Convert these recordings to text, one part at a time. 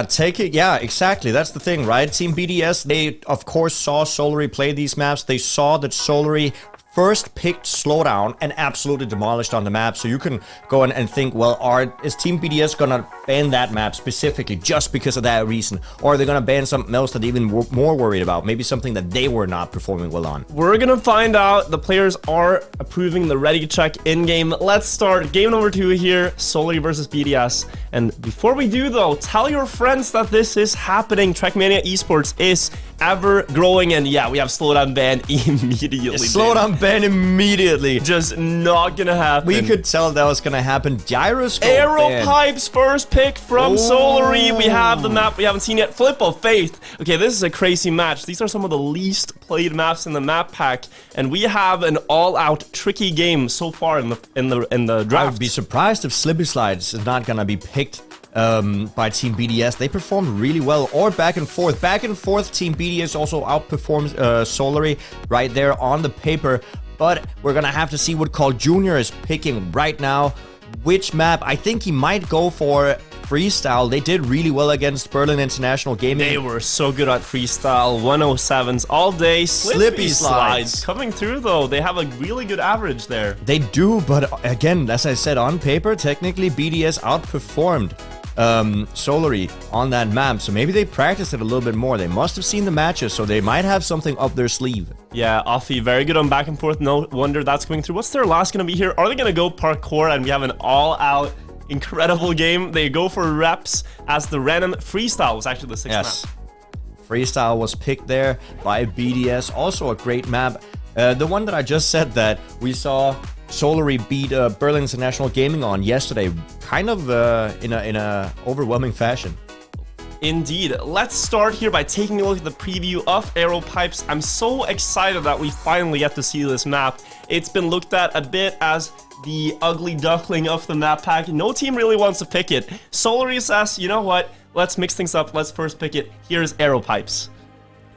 I take it, yeah, exactly. That's the thing, right? Team BDS, they of course saw Solary play these maps. They saw that Solary first picked Slowdown and absolutely demolished on the map. So you can go in and think, well, is Team BDS gonna ban that map specifically just because of that reason? Or are they gonna ban something else that they're even more worried about? Maybe something that they were not performing well on. We're gonna find out. The players are approving the ready check in-game. Let's start game number 2 here, Solary versus BDS. And before we do though, tell your friends that this is happening. Trackmania Esports is ever growing, and yeah, we have Slowdown ban immediately. Slowdown ban immediately. Just not gonna happen. We could tell that was gonna happen. Gyroscope Arrow ban. Pipes first pick from Solary. We have the map we haven't seen yet. Flip of Faith. Okay, this is a crazy match. These are some of the least played maps in the map pack, and we have an all-out tricky game so far in the draft. I would be surprised if Slippy Slides is not gonna be picked by Team BDS. They performed really well. Or back and forth. Back and forth, Team BDS also outperforms Solary right there on the paper. But we're gonna have to see what Carl Jr. is picking right now. Which map? I think he might go for Freestyle. They did really well against Berlin International Gaming. They were so good at Freestyle. 107s all day. Slippy Slides coming through though. They have a really good average there. They do, but again, as I said, on paper, technically BDS outperformed Solary on that map, so maybe they practiced it a little bit more. They must have seen the matches, so they might have something up their sleeve. Yeah, Offie, very good on back and forth. No wonder that's going through. What's their last gonna be here? Are they gonna go parkour and we have an all-out incredible game? They go for reps as the random Freestyle was actually the 6th map. Freestyle was picked there by BDS, also a great map. The one that I just said that we saw Solary beat Berlin International Gaming on yesterday, kind of in a overwhelming fashion. Indeed. Let's start here by taking a look at the preview of Arrow Pipes. I'm so excited that we finally get to see this map. It's been looked at a bit as the ugly duckling of the map pack. No team really wants to pick it. Solary says, you know what? Let's mix things up. Let's first pick it. Here's Arrow Pipes.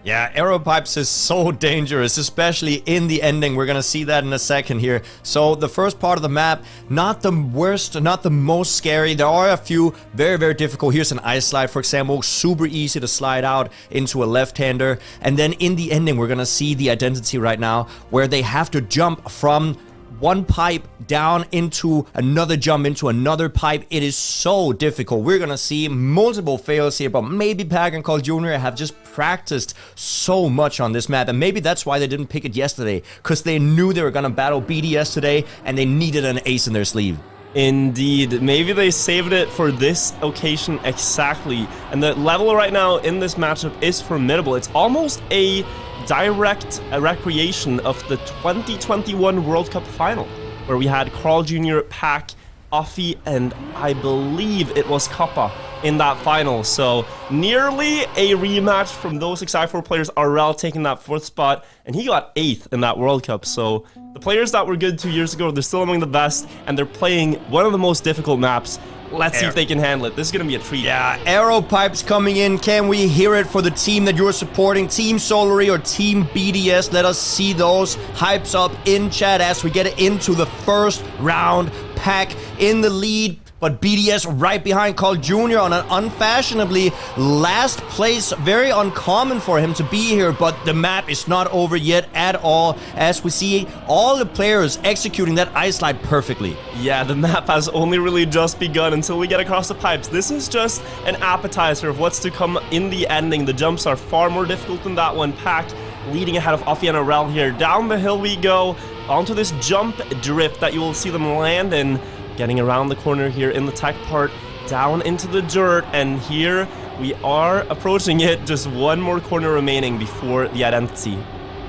Yeah, Arrow Pipes is so dangerous, especially in the ending. We're gonna see that in a second here. So the first part of the map, not the worst, not the most scary. There are a few very, very difficult. Here's an ice slide, for example. Super easy to slide out into a left-hander. And then in the ending, we're gonna see the identity right now, where they have to jump from one pipe down into another jump into another pipe. It is so difficult. We're gonna see multiple fails here, but maybe Pack and Carl Jr. have just practiced so much on this map, and maybe that's why they didn't pick it yesterday, because they knew they were gonna battle BDS today and they needed an ace in their sleeve. Indeed. Maybe they saved it for this occasion exactly. And the level right now in this matchup is formidable. It's almost a direct recreation of the 2021 World Cup final, where we had Carl Jr., Pack, Offie, and I believe it was Kappa in that final. So nearly a rematch from those exact 4 players. RL taking that 4th spot, and he got 8th in that World Cup. So the players that were good 2 years ago, they're still among the best, and they're playing one of the most difficult maps. Let's see if they can handle it. This is going to be a treat. Yeah, Arrow Pipes coming in. Can we hear it for the team that you're supporting? Team Solary or Team BDS? Let us see those hypes up in chat as we get into the first round. Pack in the lead, but BDS right behind Carl Jr. on an unfashionably last place. Very uncommon for him to be here, but the map is not over yet at all, as we see all the players executing that ice slide perfectly. Yeah, the map has only really just begun until we get across the pipes. This is just an appetizer of what's to come in the ending. The jumps are far more difficult than that one. Pack leading ahead of Offie and RL here. Down the hill we go, onto this jump drift that you will see them land in. Getting around the corner here in the tech part, down into the dirt, and here we are approaching it. Just one more corner remaining before the identity.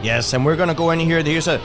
Yes, and we're gonna go in here. Here's a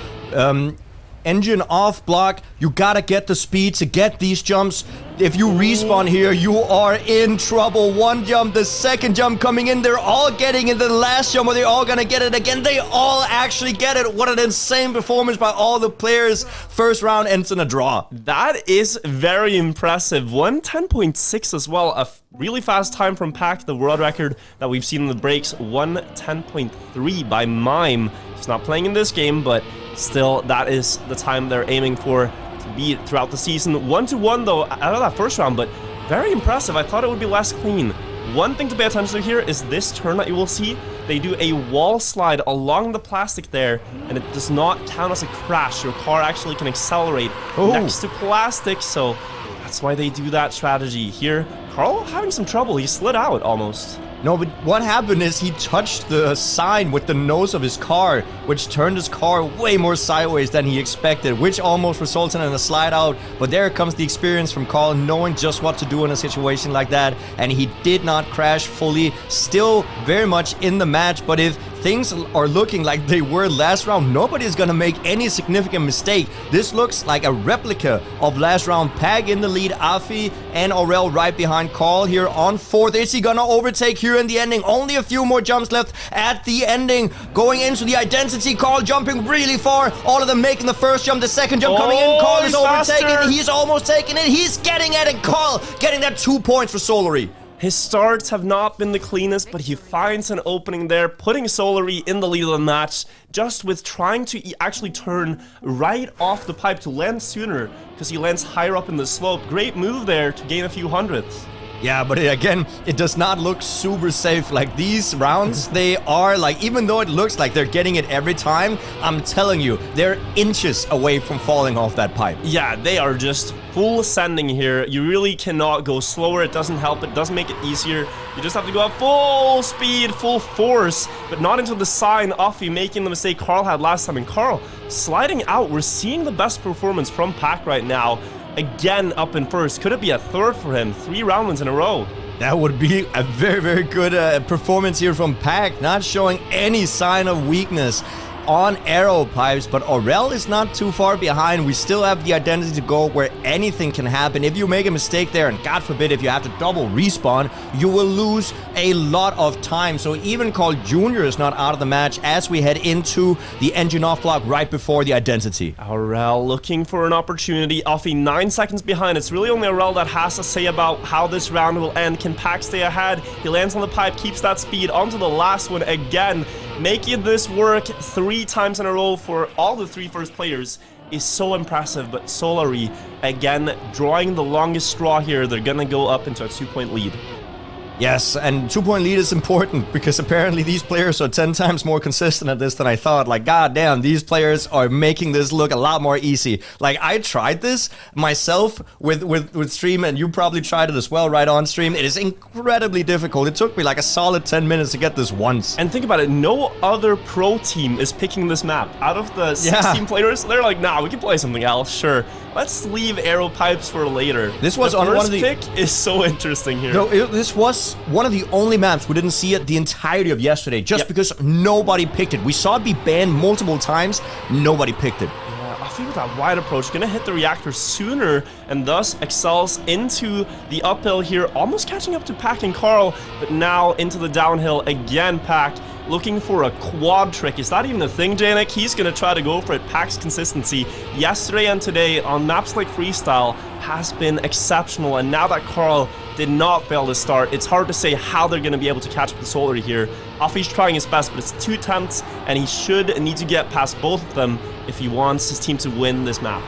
engine off block. You gotta get the speed to get these jumps. If you respawn here, you are in trouble. One jump, the second jump coming in, they're all getting it. The last jump, are they all gonna get it again? They all actually get it. What an insane performance by all the players. First round ends in a draw. That is very impressive. 1:10.6 as well. A really fast time from Pack, the world record that we've seen in the breaks. 1:10.3 by Mime. He's not playing in this game, but still, that is the time they're aiming for to beat throughout the season. 1-1 though out of that first round, but very impressive. I thought it would be less clean. One thing to pay attention to here is this turn that you will see. They do a wall slide along the plastic there, and it does not count as a crash. Your car actually can accelerate next to plastic, so that's why they do that strategy. Here, Carl having some trouble. He slid out almost. No, but what happened is he touched the sign with the nose of his car, which turned his car way more sideways than he expected, which almost resulted in a slide out. But there comes the experience from Carl, knowing just what to do in a situation like that, and he did not crash fully. Still very much in the match, but if things are looking like they were last round, nobody is gonna make any significant mistake. This looks like a replica of last round. Pag in the lead, Afi and Aurel right behind Carl here on 4th. Is he gonna overtake here in the ending? Only a few more jumps left at the ending. Going into the identity, Carl jumping really far. All of them making the first jump, the second jump coming in. Carl is overtaking. He's almost taking it. He's getting it, and Carl getting that 2 points for Solary. His starts have not been the cleanest, but he finds an opening there, putting Solary in the lead of the match, just with trying to actually turn right off the pipe to land sooner, because he lands higher up in the slope. Great move there to gain a few hundredths. Yeah, but again, it does not look super safe. Like, these rounds, they are like, even though it looks like they're getting it every time, I'm telling you, they're inches away from falling off that pipe. Yeah, they are just full sending here. You really cannot go slower. It doesn't help. It doesn't make it easier. You just have to go at full speed, full force, but not into the sign. Afi making the mistake Carl had last time. And Carl sliding out. We're seeing the best performance from Pac right now. Again up in first. Could it be a third for him? 3 round wins in a row. That would be a very, very good performance here from Pac, not showing any sign of weakness on arrow pipes, but Aurel is not too far behind. We still have the identity to go where anything can happen. If you make a mistake there, and God forbid if you have to double respawn, you will lose a lot of time. So even Carl Jr. is not out of the match as we head into the engine off block right before the identity. Aurel looking for an opportunity. Afi 9 seconds behind. It's really only Aurel that has to say about how this round will end. Can Pac stay ahead? He lands on the pipe, keeps that speed onto the last one again. Making this work 3 times in a row for all the 3 first players is so impressive, but Solary, again, drawing the longest straw here. They're gonna go up into a 2-point lead. Yes, and 2-point lead is important because apparently these players are 10 times more consistent at this than I thought. Like, goddamn, these players are making this look a lot more easy. Like, I tried this myself with stream, and you probably tried it as well right on stream. It is incredibly difficult. It took me like a solid 10 minutes to get this once. And think about it, no other pro team is picking this map. Out of the 16 players, they're like, nah, we can play something else, sure. Let's leave arrow pipes for later. This was on one of the... pick is so interesting here. No, this was one of the only maps we didn't see it the entirety of yesterday, just because nobody picked it. We saw it be banned multiple times, nobody picked it. Yeah, I think with that wide approach, gonna hit the reactor sooner, and thus excels into the uphill here, almost catching up to Pac and Carl, but now into the downhill again. Pac looking for a quad trick. Is that even a thing, Jnic? He's gonna try to go for it. Pac's consistency yesterday and today on maps like Freestyle has been exceptional, and now that Carl did not fail to start, it's hard to say how they're gonna be able to catch up the Solary here. Afi's trying his best, but it's 2 attempts, and he should need to get past both of them if he wants his team to win this map.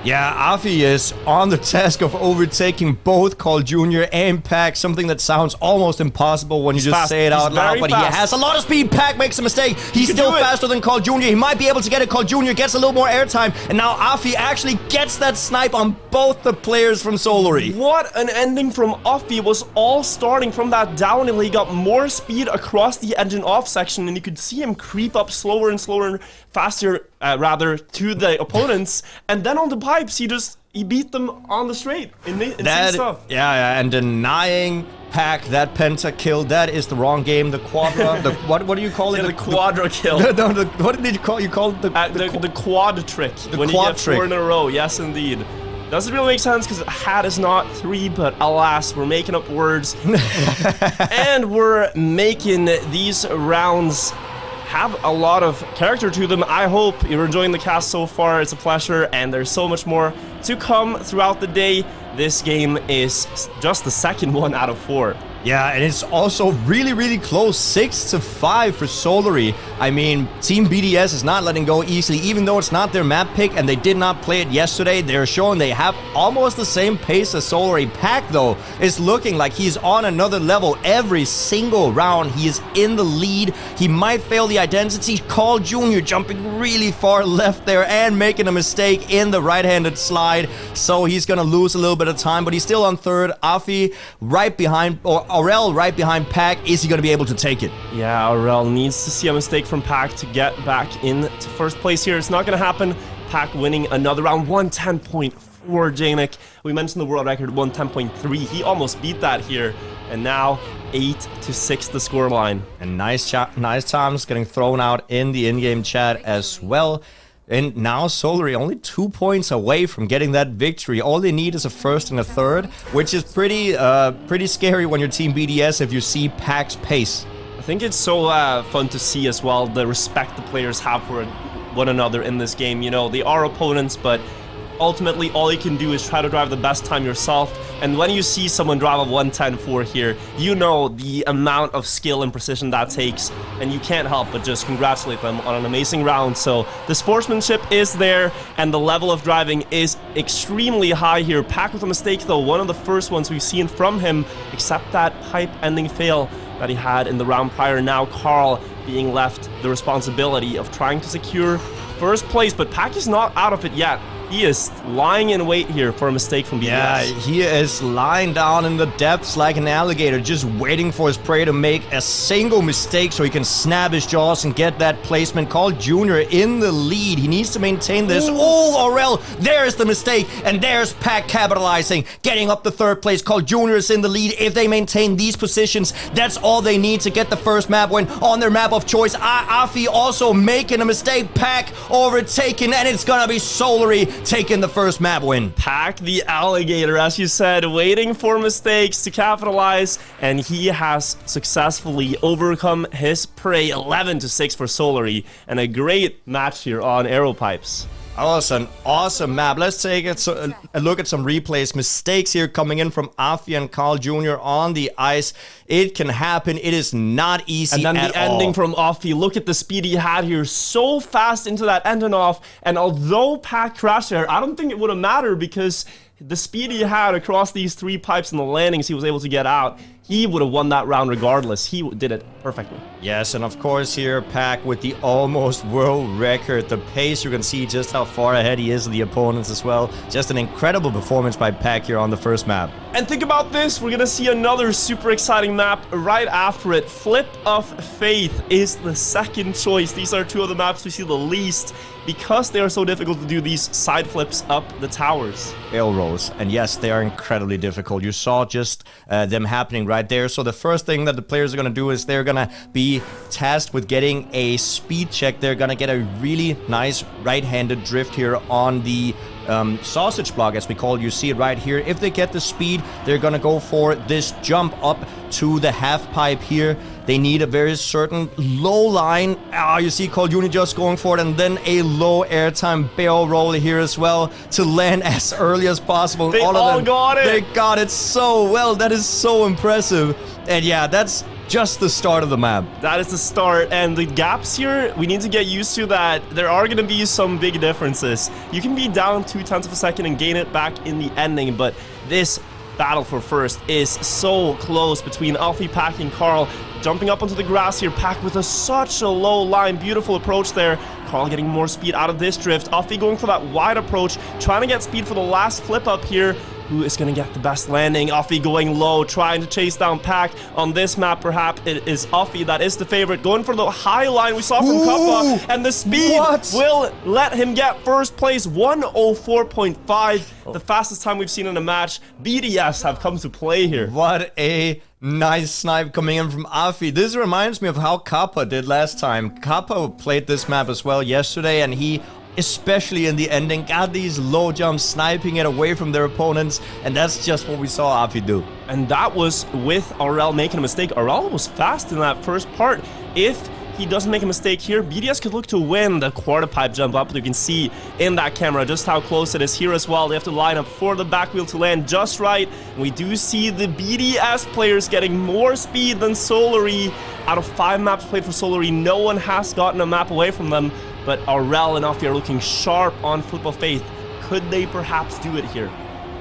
Yeah, Afi is on the task of overtaking both Carl Jr. and Pac, something that sounds almost impossible when you just say it out loud, but he has a lot of speed. Pac makes a mistake. He's still faster than Carl Jr. He might be able to get it. Carl Jr. gets a little more airtime, and now Afi actually gets that snipe on both the players from Solary. What an ending from Afi. Was all starting from that downhill. He got more speed across the engine off section, and you could see him creep up slower and slower, faster, rather, to the opponents, and then on the pipes, he beat them on the straight. Insane stuff. Yeah, and denying Pac that penta kill, that is the wrong game. The quadra, what do you call it? Yeah, the quadra kill. What did you call it? The quad trick. When you get 4 in a row, yes indeed. Doesn't really make sense because hat is not 3, but alas, we're making up words. And we're making these rounds have a lot of character to them. I hope you're enjoying the cast so far. It's a pleasure, and there's so much more to come throughout the day. This game is just the second one out of 4. Yeah, and it's also really, really close. 6-5 for Solary. I mean, Team BDS is not letting go easily, even though it's not their map pick and they did not play it yesterday. They're showing they have almost the same pace as Solary. Pack, though, is looking like he's on another level every single round. He is in the lead. He might fail the identity. Carl Jr. jumping really far left there and making a mistake in the right-handed slide. So he's going to lose a little bit of time, but he's still on third. Afi right behind, or Aurel right behind Pack. Is he going to be able to take it? Yeah, Aurel needs to see a mistake from Pack to get back into first place here. It's not going to happen. Pack winning another round, 110.4 Jnic. We mentioned the world record, 110.3. He almost beat that here. And now 8-6 the scoreline. And nice times getting thrown out in the in-game chat as well. And now Solary only 2 points away from getting that victory. All they need is a first and a third, which is pretty scary when you're Team BDS if you see Pack's pace. I think it's so fun to see as well the respect the players have for one another in this game. You know, they are opponents, but ultimately all you can do is try to drive the best time yourself. And when you see someone drive a 110.4 here, you know the amount of skill and precision that takes, and you can't help but just congratulate them on an amazing round. So the sportsmanship is there, and the level of driving is extremely high here. Pack with a mistake though, one of the first ones we've seen from him, except that pipe ending fail that he had in the round prior. Now Carl being left the responsibility of trying to secure first place, but Pack is not out of it yet. He is lying in wait here for a mistake from BDS. Yeah, he is lying down in the depths like an alligator, just waiting for his prey to make a single mistake so he can snap his jaws and get that placement. Carl Jr. in the lead. He needs to maintain this. Oh, Aurel, there's the mistake, and there's Pack capitalizing, getting up to third place. Carl Jr. is in the lead. If they maintain these positions, that's all they need to get the first map win on their map of choice. Afi also making a mistake. Pack overtaken, and it's gonna be Solary taking the first map win. Pack the alligator, as you said, waiting for mistakes to capitalize, and he has successfully overcome his prey. 11-6 for Solary, and a great match here on Arrow Pipes. Oh, it's an awesome map. Let's take a look at some replays. Mistakes here coming in from Afi and Carl Jr. on the ice. It can happen. It is not easy at all. And then the ending from Afi. Look at the speed he had here. So fast into that end and off. And although Pack crashed there, I don't think it would have mattered because the speed he had across these three pipes and the landings he was able to get out, he would have won that round regardless. He did it perfectly. Yes, and of course here, Pack with the almost world record. The pace, you can see just how far ahead he is of the opponents as well. Just an incredible performance by Pack here on the first map. And think about this, we're gonna see another super exciting map right after it. Flip of Faith is the second choice. These are two of the maps we see the least because they are so difficult to do these side flips up the towers. Barrel rolls, and yes, they are incredibly difficult. You saw just them happening right there. So the first thing that the players are going to do is they're going to be tasked with getting a speed check. They're going to get a really nice right-handed drift here on the sausage block, as we call it. You see it right here. If they get the speed, they're going to go for this jump up to the half pipe here. They need a very certain low line. You see Carl Jr. just going for it, and then a low airtime barrel roll here as well to land as early as possible. They all got it. They got it so well. That is so impressive. And yeah, that's just the start of the map. That is the start, and the gaps here, we need to get used to that. There are going to be some big differences. You can be down 0.2 of a second and gain it back in the ending, but this battle for first is so close between Afi, Pack, and Carl. Jumping up onto the grass here, Pack with such a low line, beautiful approach there. Carl getting more speed out of this drift. Afi going for that wide approach, trying to get speed for the last flip up here. Who is going to get the best landing? Afi going low, trying to chase down Pack. On this map, perhaps it is Afi that is the favorite. Going for the high line we saw from Kappa, and the speed will let him get first place, 104.5. The fastest time we've seen in a match. BDS have come to play here. What a nice snipe coming in from Afi. This reminds me of how Kappa did last time. Kappa played this map as well yesterday, and he, especially in the ending, got these low jumps, sniping it away from their opponents, and that's just what we saw Afi do. And that was with Aurel making a mistake. Aurel was fast in that first part. If he doesn't make a mistake here, BDS could look to win the quarter pipe jump up. You can see in that camera just how close it is here as well. They have to line up for the back wheel to land just right. And we do see the BDS players getting more speed than Solary. Out of 5 maps played for Solary, no one has gotten a map away from them. But Aurel and Afi are looking sharp on Flip of Faith. Could they perhaps do it here?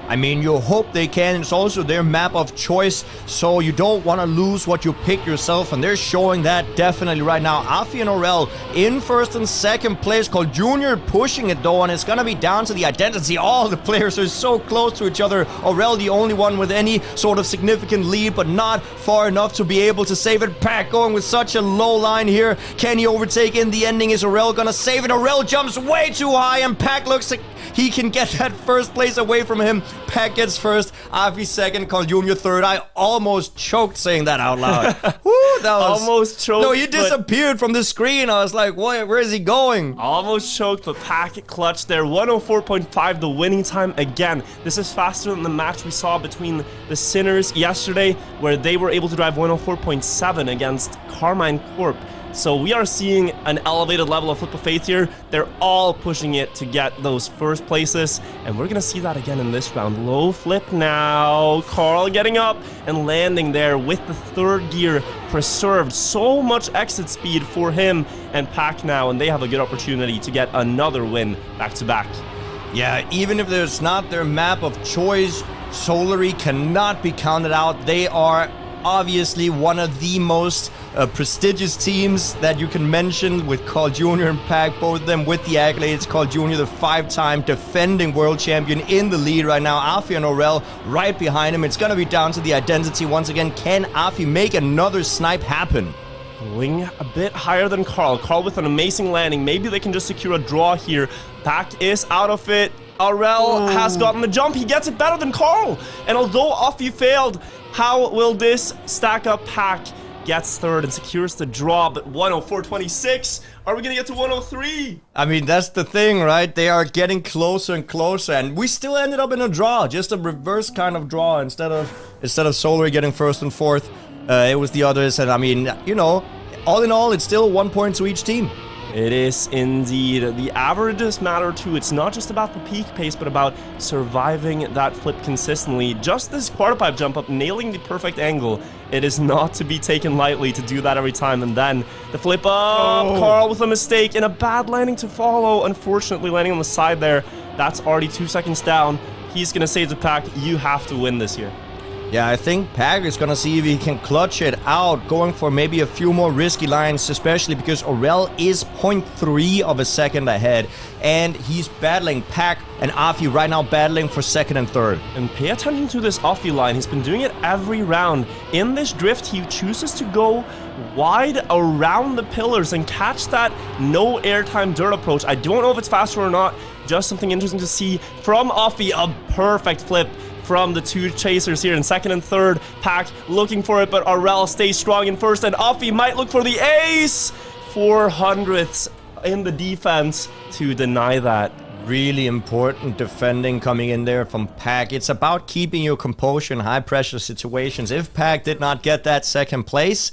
I mean, you hope they can. It's also their map of choice, so you don't want to lose what you pick yourself, and they're showing that definitely right now. Afi and Aurel in first and second place. Called Junior pushing it though, and it's going to be down to the identity. All the players are so close to each other. Aurel the only one with any sort of significant lead, but not far enough to be able to save it. Pack going with such a low line here. Can he overtake in the ending? Is Aurel going to save it? Aurel jumps way too high, and Pack looks like he can get that first place away from him. Pack gets first, Afi second, Carl Jr. third. I almost choked saying that out loud. Woo, that was... Almost choked. No, he disappeared from the screen. I was like, where is he going? Almost choked, but Pack clutched there. 104.5, the winning time again. This is faster than the match we saw between the Sinners yesterday, where they were able to drive 104.7 against Carmine Corp. So we are seeing an elevated level of Flip of Faith here. They're all pushing it to get those first places, and we're gonna see that again in this round. Low flip now. Carl getting up and landing there with the third gear preserved. So much exit speed for him and Pack now, and they have a good opportunity to get another win back to back. Yeah, even if there's not their map of choice, Solary cannot be counted out. They are obviously one of the most prestigious teams that you can mention, with Carl Jr. and Pack, both of them with the accolades. Carl Jr., the 5-time defending world champion, in the lead right now. Afi and Aurel right behind him. It's going to be down to the identity once again. Can Afi make another snipe happen? Going a bit higher than Carl. Carl with an amazing landing. Maybe they can just secure a draw here. Pack is out of it. Aurel has gotten the jump. He gets it better than Carl. And although Afi failed, how will this stack up? Pack gets third and secures the draw, but 104.26. Are we gonna get to 103? I mean, that's the thing, right? They are getting closer and closer, and we still ended up in a draw, just a reverse kind of draw. Instead of Solary getting first and fourth, it was the others. And I mean, you know, all in all, it's still 1 point to each team. It is indeed. The averages matter too. It's not just about the peak pace, but about surviving that flip consistently. Just this quarter pipe jump up, nailing the perfect angle. It is not to be taken lightly to do that every time. And then the flip up. Carl with a mistake and a bad landing to follow. Unfortunately, landing on the side there. That's already 2 seconds down. He's going to say to Pack, you have to win this here. Yeah, I think Pack is going to see if he can clutch it out, going for maybe a few more risky lines, especially because Aurel is 0.3 of a second ahead, and he's battling Pack and Afi right now, battling for second and third. And pay attention to this Afi line. He's been doing it every round. In this drift, he chooses to go wide around the pillars and catch that no airtime dirt approach. I don't know if it's faster or not. Just something interesting to see from Afi. A perfect flip from the two chasers here in second and third. Pack looking for it, but Aurel stays strong in first, and Afi might look for the ace. 400ths in the defense to deny that. Really important defending coming in there from Pack. It's about keeping your composure in high pressure situations. If Pack did not get that second place,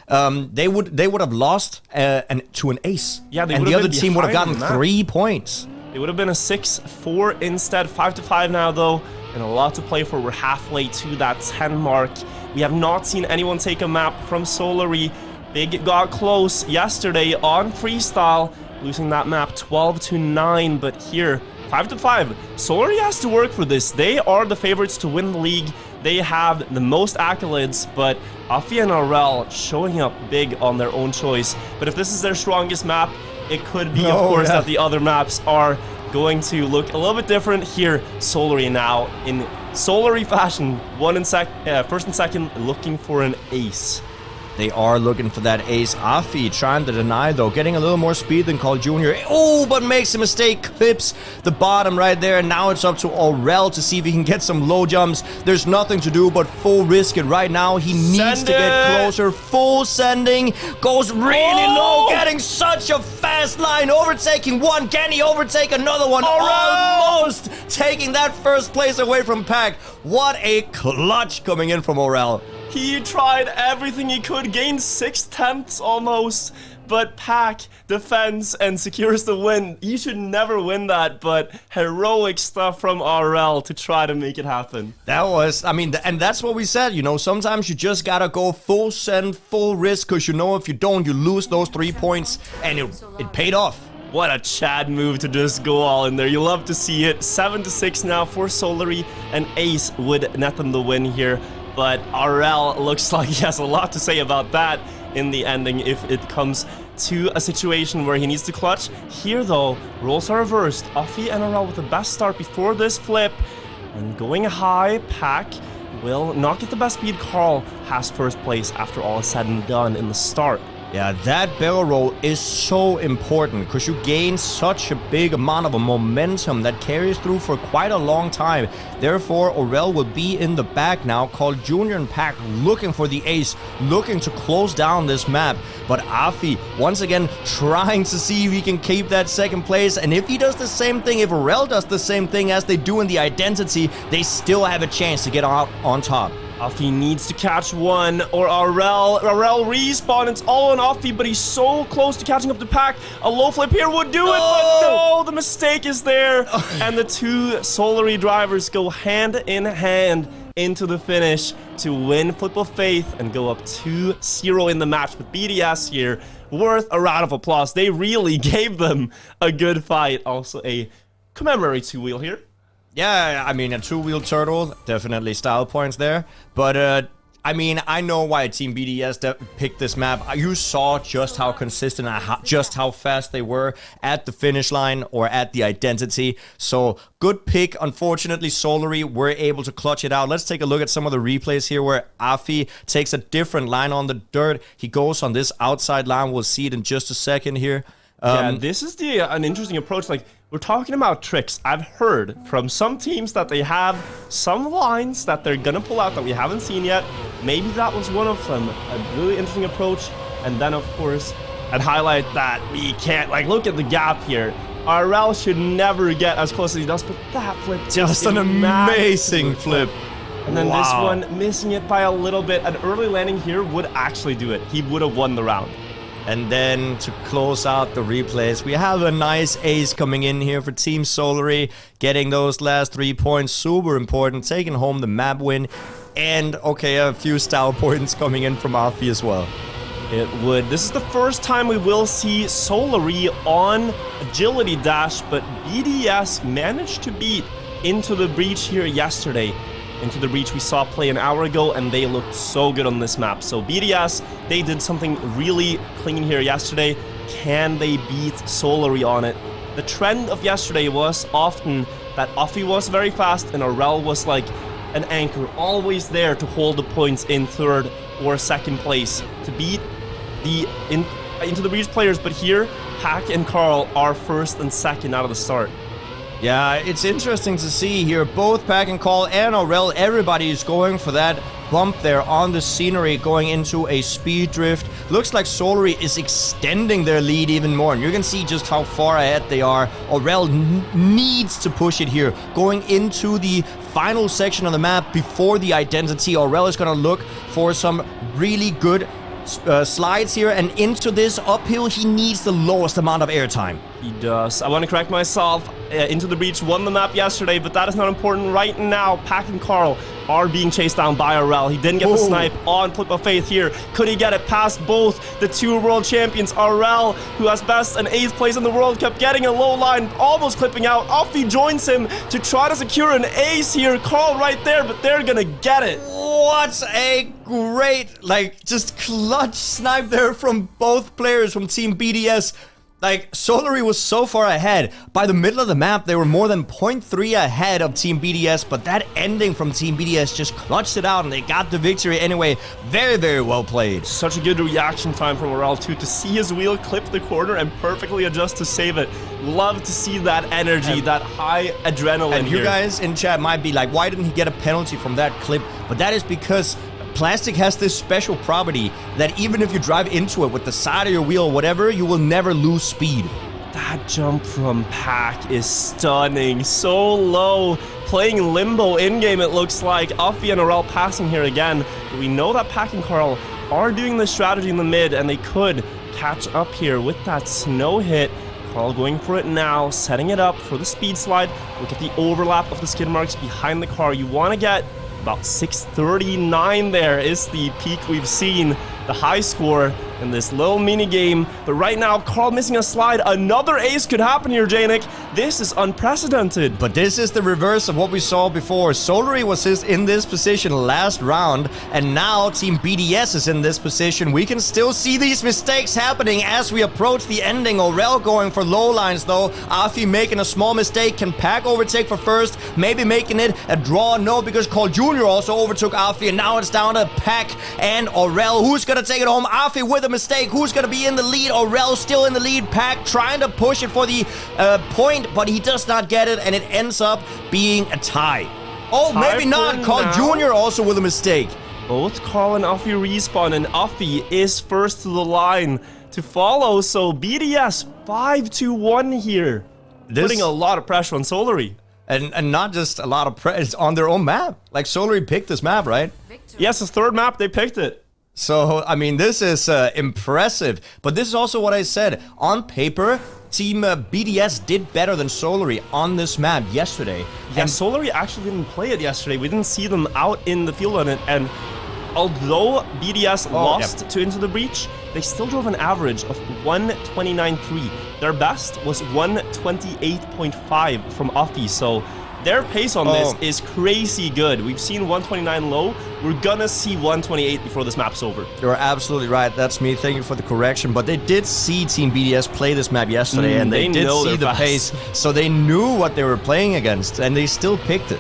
they would have lost to an ace. Yeah, and the other team would have gotten 3 points. It would have been a 6-4 instead. 5-5 now though, and a lot to play for. We're halfway to that 10 mark. We have not seen anyone take a map from Solary. Big got close yesterday on freestyle, losing that map 12-9, but here 5-5. Solary has to work for this. They are the favorites to win the league. They have the most accolades, but Afi and Aurel showing up big on their own choice. But if this is their strongest map, it could be, of course, that the other maps are going to look a little bit different. Here, Solary now in Solary fashion, first and second, looking for an ace. They are looking for that ace. Afi trying to deny, though, getting a little more speed than Carl Jr. Oh, but makes a mistake, clips the bottom right there. Now it's up to Aurel to see if he can get some low jumps. There's nothing to do but full risk it right now. He needs to get closer. Full sending, goes really low, getting such a fast line, overtaking one. Can he overtake another one? Almost taking that first place away from Pack. What a clutch coming in from Aurel. He tried everything he could, gained 6/10 almost, but Pack defends and secures the win. You should never win that, but heroic stuff from RL to try to make it happen. That was, I mean, and that's what we said, you know, sometimes you just gotta go full send, full risk, because you know if you don't, you lose those 3 points, and it paid off. What a Chad move to just go all in there. You love to see it. 7-6 now for Solary, and Ace would net them the win here. But RL looks like he has a lot to say about that in the ending if it comes to a situation where he needs to clutch. Here though, roles are reversed. Offie and RL with the best start before this flip. And going high, Pack will not get the best speed. Carl has first place after all is said and done in the start. Yeah, that barrel roll is so important because you gain such a big amount of momentum that carries through for quite a long time. Therefore, Aurel will be in the back now. Called Junior and Pack looking for the ace, looking to close down this map. But Afi, once again, trying to see if he can keep that second place. And if he does the same thing, if Aurel does the same thing as they do in the identity, they still have a chance to get out on top. Offie needs to catch one, or Aurel respawn. It's all on Offie, but he's so close to catching up to Pack. A low flip here would do it, but no, the mistake is there. And the two Solary drivers go hand in hand into the finish to win Flip of Faith and go up 2-0 in the match. But BDS here, worth a round of applause. They really gave them a good fight. Also a commemorative two-wheel here. Yeah, I mean, a two-wheel turtle, definitely style points there. But, I mean, I know why Team BDS picked this map. You saw just how consistent and just how fast they were at the finish line or at the identity. So, good pick. Unfortunately, Solary were able to clutch it out. Let's take a look at some of the replays here where Afi takes a different line on the dirt. He goes on this outside line. We'll see it in just a second here. Yeah, this is an interesting approach. Like, we're talking about tricks. I've heard from some teams that they have some lines that they're gonna pull out that we haven't seen yet. Maybe that was one of them. A really interesting approach. And then, of course, I'd highlight that we can't, like, look at the gap here. RL should never get as close as he does, but that flip just an amazing flip. And then this one, missing it by a little bit. An early landing here would actually do it. He would have won the round. And then to close out the replays, we have a nice ace coming in here for Team Solary. Getting those last 3 points, super important. Taking home the map win. And, okay, a few style points coming in from Afi as well. It would. This is the first time we will see Solary on Agility Dash, but BDS managed to beat Into the Breach here yesterday. Into the Breach we saw play an hour ago, and they looked so good on this map. So BDS, they did something really clean here yesterday. Can they beat Solary on it? The trend of yesterday was often that Offie was very fast and Aurel was like an anchor, always there to hold the points in third or second place to beat the Into the Breach players. But here, Pack and Carl are first and second out of the start. Yeah, it's interesting to see here. Both Pack and Carl and Aurel, everybody is going for that bump there on the scenery, going into a speed drift. Looks like Solary is extending their lead even more, and you can see just how far ahead they are. Aurel needs to push it here. Going into the final section of the map before the identity, Aurel is going to look for some really good slides here, and into this uphill, he needs the lowest amount of airtime. He does. I want to correct myself. Into the Breach won the map yesterday, but that is not important right now. Pack and Carl are being chased down by Aurel. He didn't get the snipe on Flip of Faith here. Could he get it past both the two world champions? Aurel, who has best and 8th place in the world, kept getting a low line, almost clipping out. Offie joins him to try to secure an ace here. Carl right there, but they're gonna get it. What a great, like, just clutch snipe there from both players from Team BDS. Like, Solary was so far ahead. By the middle of the map, they were more than 0.3 ahead of Team BDS, but that ending from Team BDS just clutched it out, and they got the victory anyway. Very, very well played. Such a good reaction time from Aurel, too, to see his wheel clip the corner and perfectly adjust to save it. Love to see that energy, that high adrenaline. And you guys in chat might be like, why didn't he get a penalty from that clip? But that is because plastic has this special property that even if you drive into it with the side of your wheel or whatever, you will never lose speed. That jump from Pack is stunning. So low. Playing limbo in-game, it looks like. Offie and Aurel passing here again. But we know that Pack and Carl are doing this strategy in the mid, and they could catch up here with that snow hit. Carl going for it now, setting it up for the speed slide. Look at the overlap of the skid marks behind the car. You want to get about 639 there is the peak we've seen, the high score in this little mini game. But right now, Carl missing a slide. Another ace could happen here, Jnic. This is unprecedented. But this is the reverse of what we saw before. Solary was in this position last round, and now Team BDS is in this position. We can still see these mistakes happening as we approach the ending. Aurel going for low lines though. Afi making a small mistake. Can Pack overtake for first? Maybe making it a draw? No, because Carl Jr. also overtook Afi, and now it's down to Pack and Aurel. Who's gonna take it home? Afi with a mistake. Who's gonna be in the lead? Aurel still in the lead. Pack trying to push it for the point, but he does not get it, and it ends up being a tie. Oh, tie maybe not. Carl Jr. also with a mistake. Both Carl and Afi respawn, and Afi is first to the line to follow, so BDS 5-1 here. Putting a lot of pressure on Solary. And not just a lot of pressure on their own map. Like, Solary picked this map, right? Yes, the third map, they picked it. So, I mean, this is impressive. But this is also what I said. On paper, Team BDS did better than Solary on this map yesterday. Yeah, Solary actually didn't play it yesterday. We didn't see them out in the field on it. And although BDS lost to Into the Breach, they still drove an average of 129.3. Their best was 128.5 from Afi. So their pace on this is crazy good. We've seen 129 low. We're gonna see 128 before this map's over. You're absolutely right. That's me. Thank you for the correction. But they did see Team BDS play this map yesterday, and they did see the pace. So they knew what they were playing against, and they still picked it.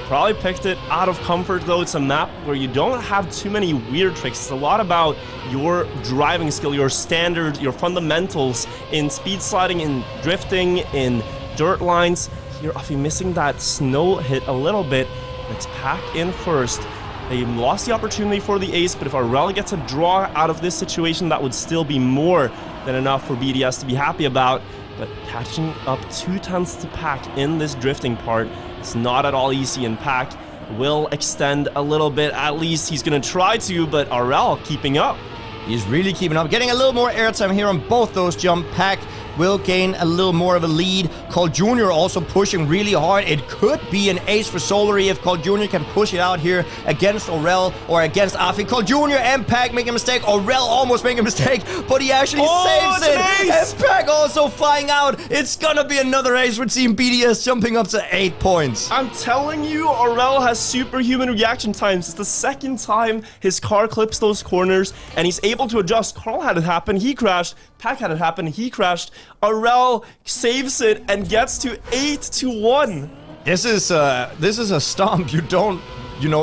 Probably picked it out of comfort, though. It's a map where you don't have too many weird tricks. It's a lot about your driving skill, your standards, your fundamentals in speed sliding, in drifting, in dirt lines. Here, Afi missing that snow hit a little bit. Let's Pack in first. They lost the opportunity for the ace, but if Aurel gets a draw out of this situation, that would still be more than enough for BDS to be happy about. But catching up 2/10 to Pack in this drifting part, it's not at all easy, and Pack will extend a little bit. At least he's going to try to, but Aurel keeping up. He's really keeping up, getting a little more airtime here on both those jump. Pack will gain a little more of a lead. Carl Jr. also pushing really hard. It could be an ace for Solary if Carl Jr. can push it out here against Aurel or against Afi. Carl Jr. and Pack make a mistake. Aurel almost making a mistake, but he actually saves it. And Pack also flying out. It's gonna be another ace for Team BDS, jumping up to 8 points. I'm telling you, Aurel has superhuman reaction times. It's the second time his car clips those corners, and he's able to adjust. Carl had it happen, he crashed. Pack had it happen, he crashed. Aurel saves it and gets to 8-1. This is a stomp you don't,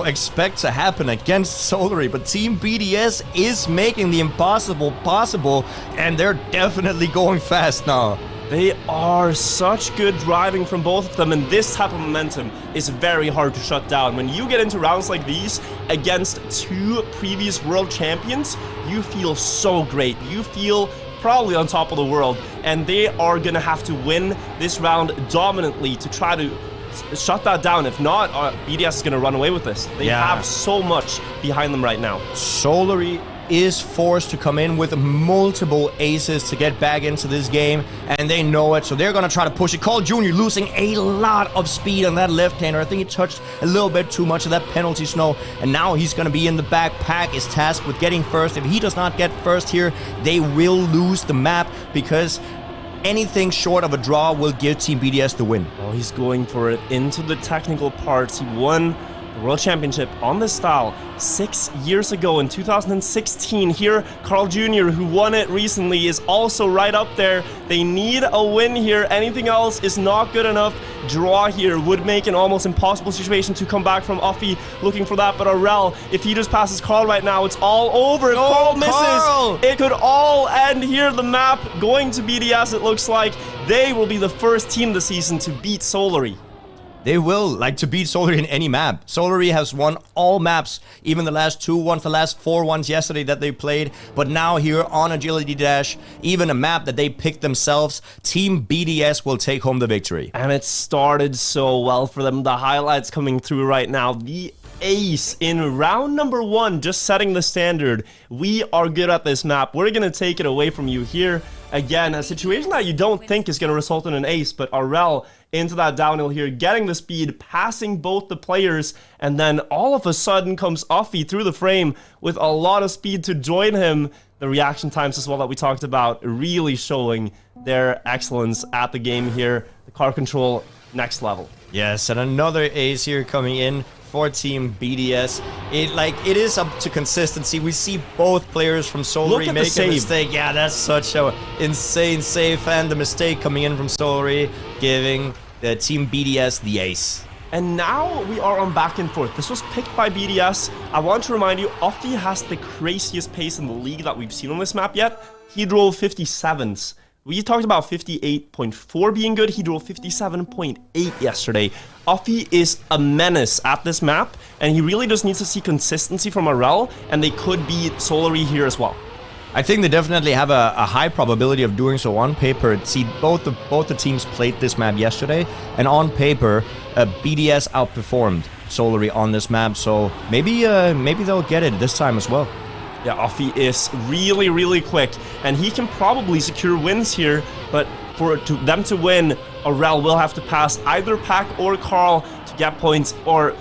expect to happen against Solary, but Team BDS is making the impossible possible, and they're definitely going fast now. They are such good driving from both of them, and this type of momentum is very hard to shut down. When you get into rounds like these against two previous world champions, you feel so great. You feel probably on top of the world, and they are gonna have to win this round dominantly to try to shut that down. If not, BDS is gonna run away with this. They have so much behind them right now. Solary is forced to come in with multiple aces to get back into this game, and they know it, so they're gonna try to push it. Carl Jr. losing a lot of speed on that left-hander. I think he touched a little bit too much of that penalty snow, and now he's gonna be in the back. Pack is tasked with getting first. If he does not get first here, they will lose the map, because anything short of a draw will give Team BDS the win. Oh, he's going for it into the technical parts. He won the World Championship on this style 6 years ago in 2016. Here, Carl Jr., who won it recently, is also right up there. They need a win here. Anything else is not good enough. Draw here would make an almost impossible situation to come back from. Afi looking for that, but Aurel, if he just passes Carl right now, it's all over. If Carl misses, it could all end here. The map going to BDS, it looks like. They will be the first team this season to beat Solary. They will like to beat Solary in any map. Solary has won all maps, even the last 2 ones, the last 4 ones yesterday that they played. But now here on Agility Dash, even a map that they picked themselves, Team BDS will take home the victory. And it started so well for them. The highlights coming through right now. The ace in round number 1, just setting the standard. We are good at this map. We're going to take it away from you here. Again, a situation that you don't think is going to result in an ace, but Aurel into that downhill here, getting the speed, passing both the players, and then all of a sudden comes Offie through the frame with a lot of speed to join him. The reaction times as well that we talked about really showing their excellence at the game here. The car control, next level. Yes, and another ace here coming in for Team BDS. It is up to consistency. We see both players from Solary make a mistake. Yeah, that's such an insane save, and the mistake coming in from Solary, giving the Team BDS the ace. And now we are on back and forth. This was picked by BDS. I want to remind you, Offie has the craziest pace in the league that we've seen on this map yet. He drove 57s. We talked about 58.4 being good. He drove 57.8 yesterday. Offie is a menace at this map, and he really just needs to see consistency from Aurel, and they could beat Solary here as well. I think they definitely have a high probability of doing so on paper. See, both the teams played this map yesterday, and on paper, BDS outperformed Solary on this map, so maybe they'll get it this time as well. Yeah, Offie is really, really quick, and he can probably secure wins here, but for them to win, Aurel will have to pass either Pack or Carl to get points, or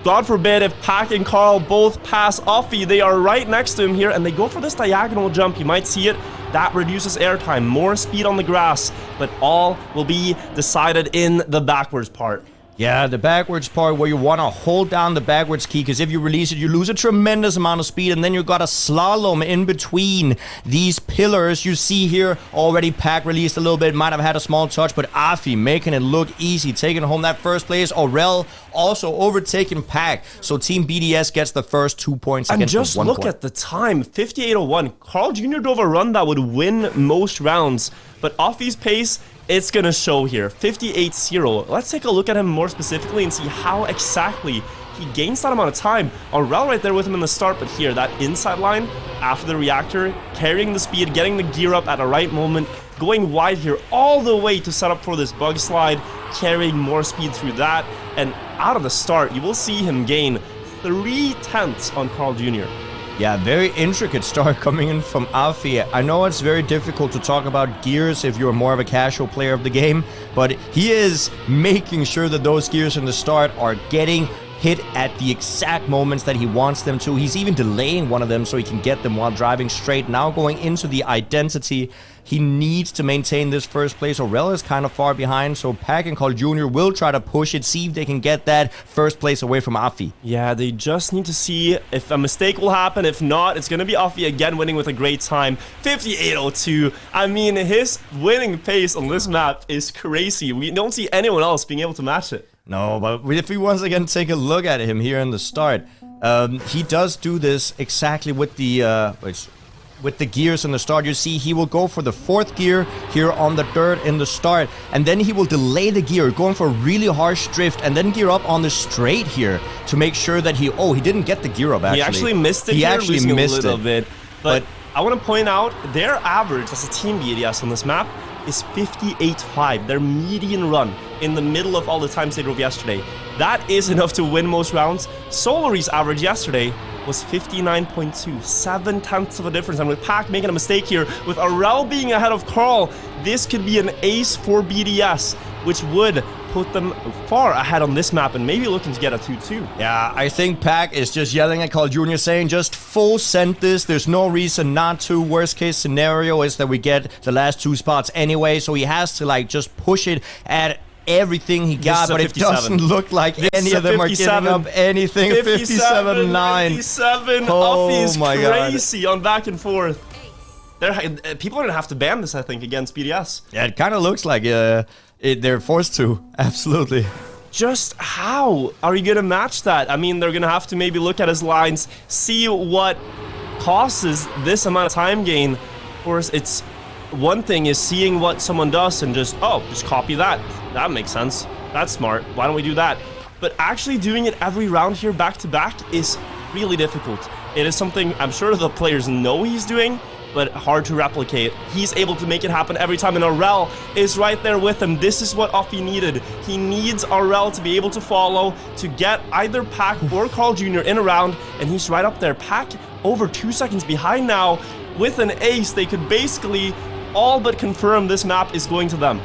God forbid if Pack and Carl both pass Offie, they are right next to him here, and they go for this diagonal jump. You might see it. That reduces airtime, more speed on the grass, but all will be decided in the backwards part. Yeah, the backwards part where you want to hold down the backwards key, because if you release it, you lose a tremendous amount of speed, and then you got a slalom in between these pillars. You see here already Pack released a little bit, might have had a small touch, but Offie making it look easy, taking home that first place. Aurel also overtaking Pack, so Team BDS gets the first 2 points. And just look at the time, 58:01. Carl Jr. drove a run that would win most rounds, but Offie's pace, it's gonna show here, 58.0. Let's take a look at him more specifically and see how exactly he gains that amount of time. Aurel right there with him in the start, but here, that inside line after the reactor, carrying the speed, getting the gear up at the right moment, going wide here all the way to set up for this bug slide, carrying more speed through that, and out of the start, you will see him gain 3/10 on Carl Jr. Yeah, very intricate start coming in from Offie. I know it's very difficult to talk about gears if you're more of a casual player of the game, but he is making sure that those gears in the start are getting hit at the exact moments that he wants them to. He's even delaying one of them so he can get them while driving straight. Now going into the identity, he needs to maintain this first place. Aurel is kind of far behind, so Pack and Carl Jr. will try to push it, see if they can get that first place away from Offie. Yeah, they just need to see if a mistake will happen. If not, it's going to be Offie again winning with a great time. 58.02. I mean, his winning pace on this map is crazy. We don't see anyone else being able to match it. No, but if we once again take a look at him here in the start, he does do this exactly with the gears in the start. You see, he will go for the 4th gear here on the dirt in the start, and then he will delay the gear, going for a really harsh drift, and then gear up on the straight here to make sure that he dididn't get the gear up, actually. He actually missed it here, losing a little bit. But I want to point out, their average as a Team BDS on this map is 58.5, their median run in the middle of all the times they drove yesterday. That is enough to win most rounds. Solary's average yesterday was 59.2, 7/10 of a difference. And with Pack making a mistake here, with Aurel being ahead of Carl, this could be an ace for BDS, which would put them far ahead on this map and maybe looking to get a 2-2. Yeah, I think Pack is just yelling at Carl Jr. saying, just full send this. There's no reason not to. Worst case scenario is that we get the last 2 spots anyway, so he has to just push it at everything he got, but it doesn't look like any of them are giving up anything. 57-9. 57. Offie is crazy on back and forth. People are gonna have to ban this, I think, against BDS. Yeah, it kind of looks like they're forced to. Absolutely. Just how are you gonna match that? I mean, they're gonna have to maybe look at his lines, see what causes this amount of time gain. Of course, it's one thing is seeing what someone does and just copy that. That makes sense. That's smart. Why don't we do that? But actually doing it every round here back to back is really difficult. It is something I'm sure the players know he's doing, but hard to replicate. He's able to make it happen every time, and Aurel is right there with him. This is what Offie needed. He needs Aurel to be able to follow, to get either Pack or Carl Jr. in a round, and he's right up there. Pack over 2 seconds behind now. With an ace, they could basically all but confirm this map is going to them.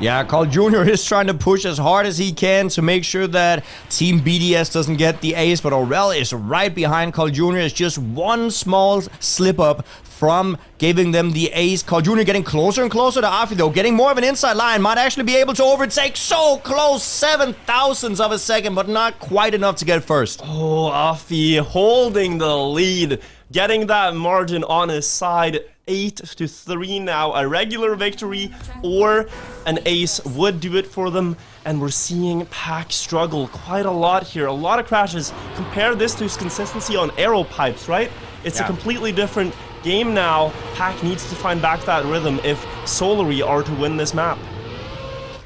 Yeah, Carl Jr. is trying to push as hard as he can to make sure that Team BDS doesn't get the ace, but Aurel is right behind Carl Jr. It's just one small slip up from giving them the ace. Carl Jr. getting closer and closer to Offie, though, getting more of an inside line. Might actually be able to overtake. So close, 7,000ths of a second, but not quite enough to get first. Oh, Offie holding the lead, getting that margin on his side. 8-3 now. A regular victory or an ace would do it for them, and we're seeing Pack struggle quite a lot here. A lot of crashes. Compare this to his consistency on arrow pipes, right? It's a completely different game now. Pack needs to find back that rhythm if Solary are to win this map.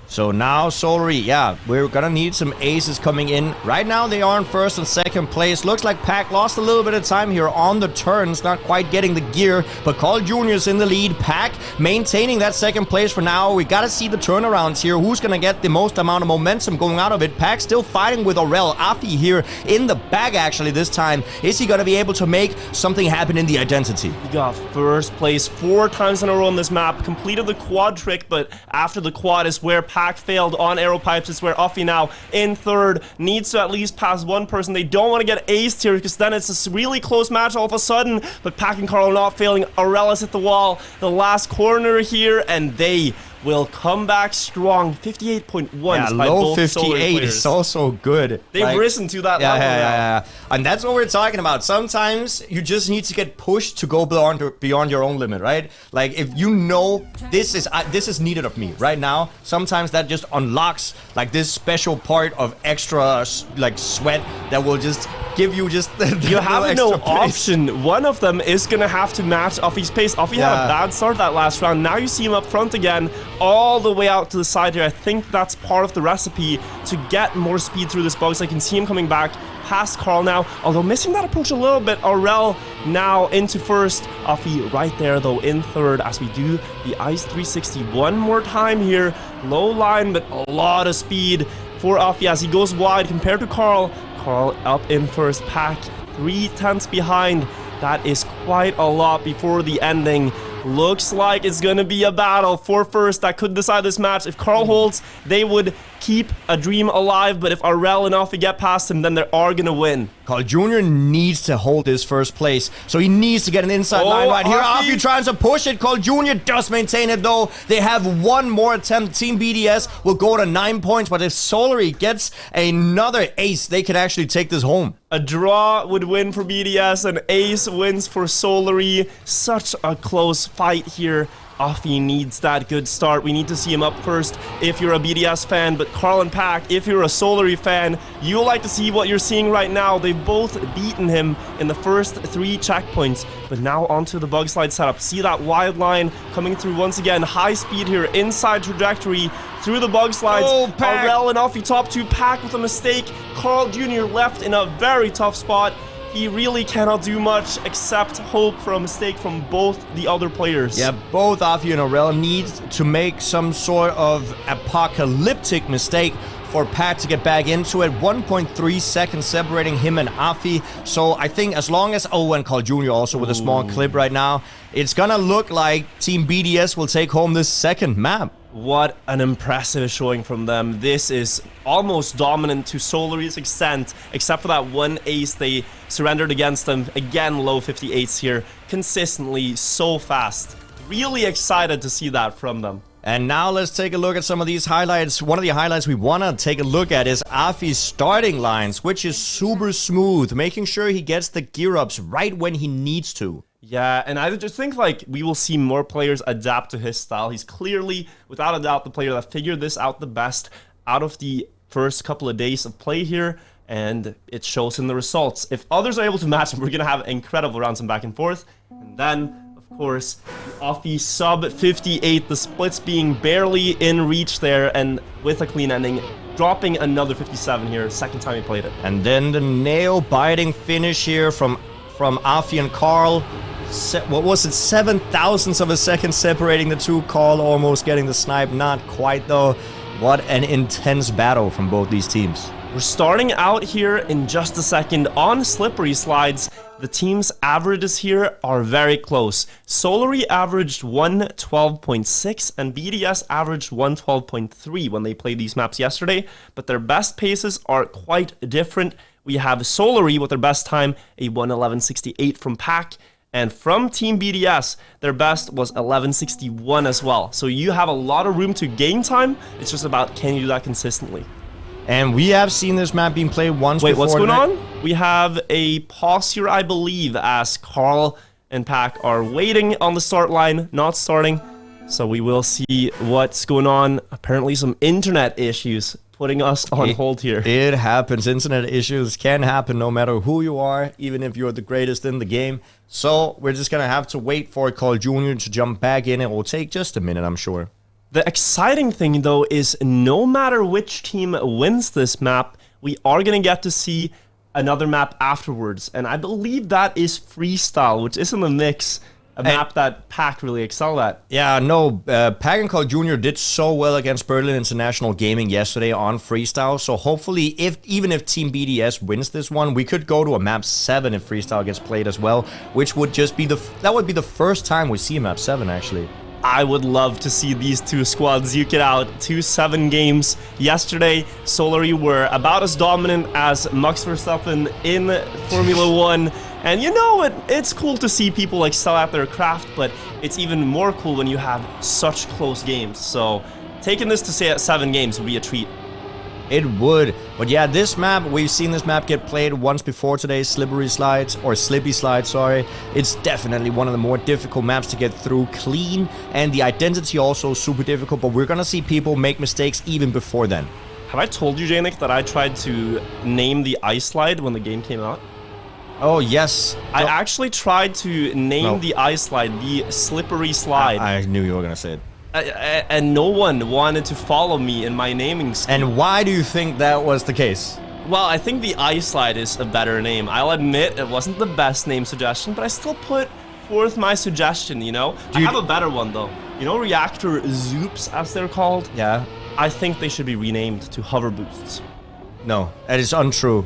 So now Solary, yeah, we're gonna need some aces coming in. Right now they are in first and second place. Looks like Pack lost a little bit of time here on the turns, not quite getting the gear, but Carl Jr. is in the lead. Pack maintaining that second place for now. We gotta see the turnarounds here. Who's gonna get the most amount of momentum going out of it? Pack still fighting with Aurel. Offie here in the bag actually this time. Is he gonna be able to make something happen in the identity? He got first place 4 times in a row on this map. Completed the quad trick, but after the quad is where Pack failed on arrow pipes. It's where Offie now in third needs to at least pass one person. They don't want to get aced here because then it's a really close match all of a sudden, but Pack and Carl are not failing. Aurel is at the wall, the last corner here, and they will come back strong. 58.1. Yeah, low 58 is also good. They've risen to that level now. And that's what we're talking about. Sometimes you just need to get pushed to go beyond your own limit, right? Like if you know this is needed of me right now, sometimes that just unlocks like this special part of extra like sweat that will just give you just you have no option. One of them is gonna have to match Offie's pace. Offie had a bad start that last round. Now you see him up front again, all the way out to the side here. I think that's part of the recipe to get more speed through this box. I can see him coming back past Carl now, although missing that approach a little bit. Aurel now into first. Offie right there though in third as we do the ice 360 one more time here. Low line, but a lot of speed for Offie as he goes wide compared to Carl. Carl up in first. Pack 3/10 behind. That is quite a lot before the ending. Looks like it's gonna be a battle for first that could decide this match. If Carl holds, they would keep a dream alive, but if Aurel and Offie get past him, then they are gonna win. Carl Jr. needs to hold this first place, so he needs to get an inside line right here. Offie tries to push it. Carl Jr. does maintain it though. They have one more attempt. Team BDS will go to 9 points, but if Solary gets another ace, they can actually take this home. A draw would win for BDS, an ace wins for Solary. Such a close fight here. Offie needs that good start. We need to see him up first if you're a BDS fan, but Carl and Pack, if you're a Solary fan, you'll like to see what you're seeing right now. They've both beaten him in the first 3 checkpoints, but now onto the bug slide setup. See that wide line coming through once again. High speed here, inside trajectory through the bug slides. Aurel and Offie top 2. Pack with a mistake. Carl Jr. left in a very tough spot. He really cannot do much except hope for a mistake from both the other players. Yeah, both Offie and Aurel need to make some sort of apocalyptic mistake for Pack to get back into it. 1.3 seconds separating him and Offie. So I think as long as... Oh, and Carl Jr. also with a small clip right now. It's gonna look like Team BDS will take home this second map. What an impressive showing from them. This is almost dominant to Solary's extent, except for that one ace they surrendered against them. Again, low 58s here, consistently so fast. Really excited to see that from them. And now let's take a look at some of these highlights. One of the highlights we want to take a look at is Offie's starting lines, which is super smooth, making sure he gets the gear ups right when he needs to. Yeah, and I just think like we will see more players adapt to his style. He's clearly, without a doubt, the player that figured this out the best out of the first couple of days of play here, and it shows in the results. If others are able to match him, we're going to have incredible rounds and back and forth. And then, of course, Offie sub 58, the splits being barely in reach there, and with a clean ending, dropping another 57 here, second time he played it. And then the nail-biting finish here from Offie and Carl. what was it, 7,000ths of a second separating the two. Carl almost getting the snipe, not quite though. What an intense battle from both these teams. We're starting out here in just a second on slippery slides. The team's averages here are very close. Solary averaged 112.6 and BDS averaged 112.3 when they played these maps yesterday, but their best paces are quite different. We have Solary with their best time, a 111.68 from Pack, and from Team BDS, their best was 11.61 as well. So you have a lot of room to gain time. It's just about, can you do that consistently? And we have seen this map being played once before. Wait, what's going on? We have a pause here, I believe, as Carl and Pack are waiting on the start line, not starting. So we will see what's going on. Apparently some internet issues putting us on hold here. It happens. Internet issues can happen no matter who you are, even if you're the greatest in the game. So we're just going to have to wait for Carl Jr. to jump back in. It will take just a minute, I'm sure. The exciting thing, though, is no matter which team wins this map, we are going to get to see another map afterwards. And I believe that is Freestyle, which is in the mix, a map that Pack really excelled at. Yeah, no, Pack and Carl Jr. did so well against Berlin International Gaming yesterday on Freestyle. So hopefully, even if Team BDS wins this one, we could go to a map 7 if Freestyle gets played as well, which would just be that would be the first time we see a map 7, actually. I would love to see these two squads duke it out. 2-7 games yesterday. Solary were about as dominant as Max Verstappen in Formula 1. And you know, it's cool to see people excel at their craft, but it's even more cool when you have such close games. So taking this to say at 7 games would be a treat. It would. But yeah, this map, we've seen this map get played once before today, Slippy Slides, sorry. It's definitely one of the more difficult maps to get through clean, and the identity also super difficult, but we're gonna see people make mistakes even before then. Have I told you, Jnic, that I tried to name the ice slide when the game came out? Oh, yes. I actually tried to name the ice slide the Slippery Slide. I knew you were gonna say it. And no one wanted to follow me in my naming scheme. And why do you think that was the case? Well, I think the Ice Slide is a better name. I'll admit it wasn't the best name suggestion, but I still put forth my suggestion, you know? I have a better one, though. You know Reactor Zoops, as they're called? Yeah. I think they should be renamed to Hover Boosts. No, that is untrue.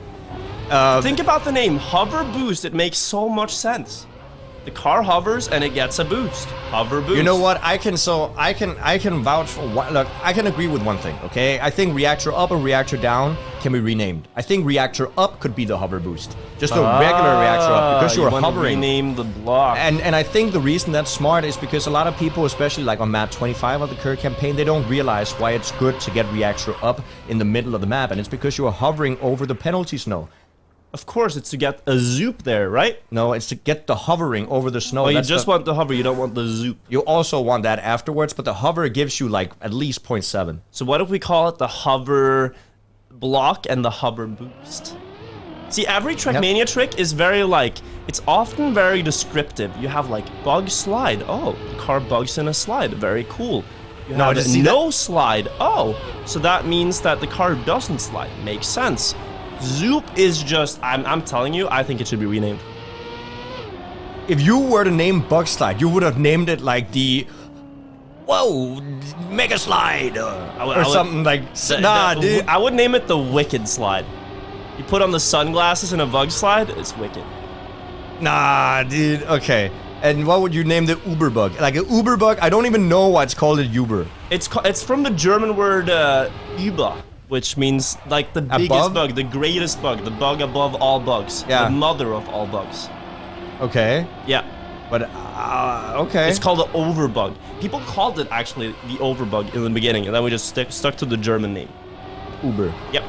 Think about the name, Hover Boost. It makes so much sense. The car hovers and it gets a boost. Hover boost. You know what? I can vouch for what. Look, I can agree with one thing. Okay, I think Reactor Up and Reactor Down can be renamed. I think Reactor Up could be the hover boost, just a regular Reactor Up, because you're hovering. Rename the block. And I think the reason that's smart is because a lot of people, especially like on map 25 of the current campaign, they don't realize why it's good to get Reactor Up in the middle of the map, and it's because you are hovering over the penalty snow. Of course, it's to get a zoop there, right? No, it's to get the hovering over the snow. Oh, you just want the hover, you don't want the zoop. You also want that afterwards, but the hover gives you like at least 0.7. So what if we call it the hover block and the hover boost? See, every Trackmania trick is very it's often very descriptive. You have like bug slide. Oh, the car bugs in a slide. Very cool. You have no slide. Oh, so that means that the car doesn't slide. Makes sense. Zoop is just, I'm telling you, I think it should be renamed. If you were to name Bug Slide, you would have named it like the, whoa, Mega Slide, or something like, nah, dude. I would name it the Wicked Slide. You put on the sunglasses in a Bug Slide, it's wicked. Nah, dude, okay. And what would you name the Uber Bug? Like an Uber Bug? I don't even know why it's called a Uber. It's from the German word Über, which means like the biggest bug, the greatest bug, the bug above all bugs, the mother of all bugs. Okay. Yeah. But, okay. It's called the overbug. People called it actually the overbug in the beginning, and then we just stuck to the German name. Uber. Yep.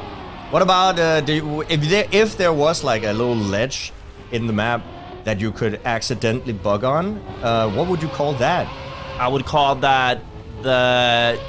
What about, if there was like a little ledge in the map that you could accidentally bug on, what would you call that? I would call that the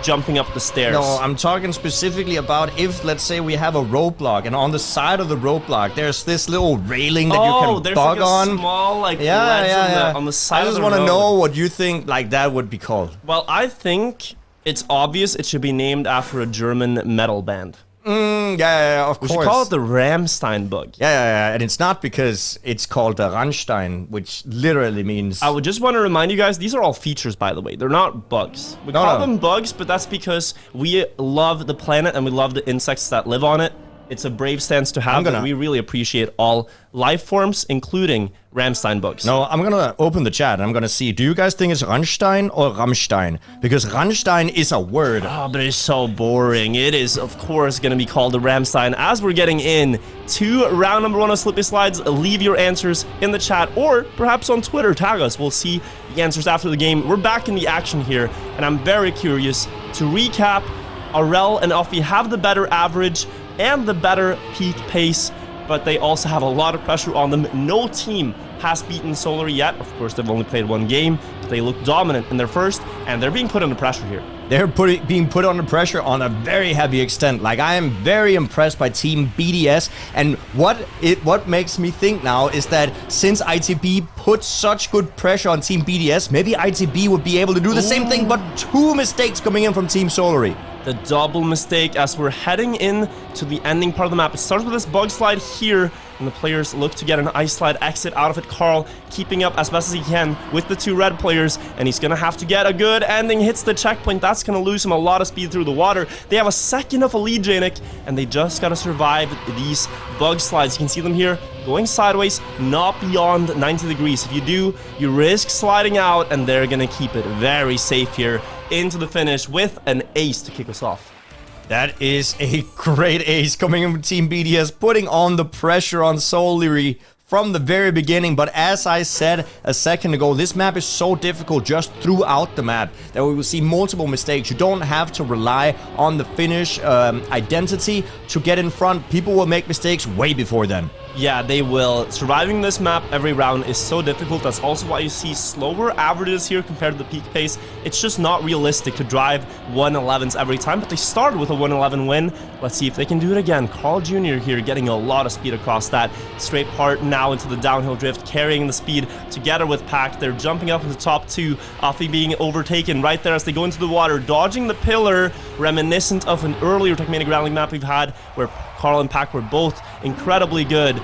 jumping up the stairs. No, I'm talking specifically about if, let's say, we have a roadblock, and on the side of the roadblock, there's this little railing that you can bug on. Oh, there's like a small, ledge on the side of the road. I just want to know what you think, like, that would be called. Well, I think it's obvious it should be named after a German metal band. Yeah, of course. We should call it the Ramstein bug. Yeah, and it's not because it's called the Randstein, which literally means... I would just want to remind you guys, these are all features, by the way. They're not bugs. We call them bugs, but that's because we love the planet and we love the insects that live on it. It's a brave stance to have, and we really appreciate all life forms, including Ramstein bugs. No, I'm gonna open the chat and I'm gonna see, do you guys think it's Randstein or Rammstein? Because Randstein is a word. Oh, but it's so boring. It is, of course, gonna be called the Ramstein. As we're getting in to round number 1 of Slippy Slides, leave your answers in the chat or perhaps on Twitter, tag us. We'll see the answers after the game. We're back in the action here, and I'm very curious to recap. Aurel and Offie have the better average and the better peak pace, but they also have a lot of pressure on them. No team has beaten Solary yet. Of course, they've only played 1 game, but they look dominant in their first, and they're being put under pressure here. They're being put under pressure on a very heavy extent. Like, I am very impressed by Team BDS, and what makes me think now is that since ITB put such good pressure on Team BDS, maybe ITB would be able to do the same thing, but 2 mistakes coming in from Team Solary. The double mistake as we're heading in to the ending part of the map. It starts with this bug slide here, and the players look to get an ice slide exit out of it. Carl keeping up as best as he can with the 2 red players, and he's gonna have to get a good ending. Hits the checkpoint. That's gonna lose him a lot of speed through the water. They have a second of a lead, Jnic, and they just gotta survive these bug slides. You can see them here going sideways, not beyond 90 degrees. If you do, you risk sliding out, and they're gonna keep it very safe here into the finish with an ace to kick us off. That is a great ace coming in from Team BDS, putting on the pressure on Solary from the very beginning. But as I said a second ago, this map is so difficult just throughout the map that we will see multiple mistakes. You don't have to rely on the finish identity to get in front. People will make mistakes way before then. Yeah, they will. Surviving this map every round is so difficult. That's also why you see slower averages here compared to the peak pace. It's just not realistic to drive 111s every time, but they started with a 111 win. Let's see if they can do it again. Carl Jr. here getting a lot of speed across that straight part, now into the downhill drift, carrying the speed together with Pack. They're jumping up into the top 2, Offie being overtaken right there as they go into the water, dodging the pillar, reminiscent of an earlier Trackmania Grand League map we've had where Carl and Pack were both incredibly good.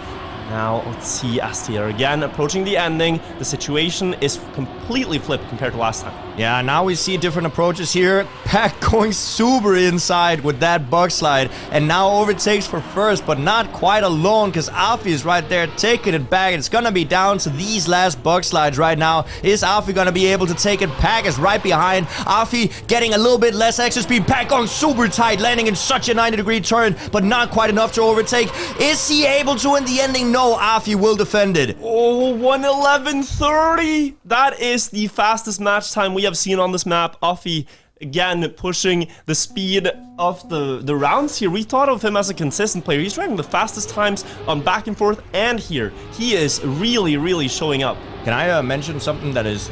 Now, let's see, Astier again approaching the ending. The situation is completely flipped compared to last time. Yeah, now we see different approaches here. Pack going super inside with that bug slide, and now overtakes for first, but not quite alone, because Afi is right there taking it back. It's gonna be down to these last bug slides right now. Is Afi gonna be able to take it? Pack is right behind. Afi getting a little bit less extra speed. Pack going super tight, landing in such a 90-degree turn, but not quite enough to overtake. Is he able to in the ending? No, Afi will defend it. Oh, 1:11:30. That is the fastest match time we have seen on this map. Afi again pushing the speed of the rounds here. We thought of him as a consistent player. He's driving the fastest times on back and forth, and here he is really showing up. Can I mention something that is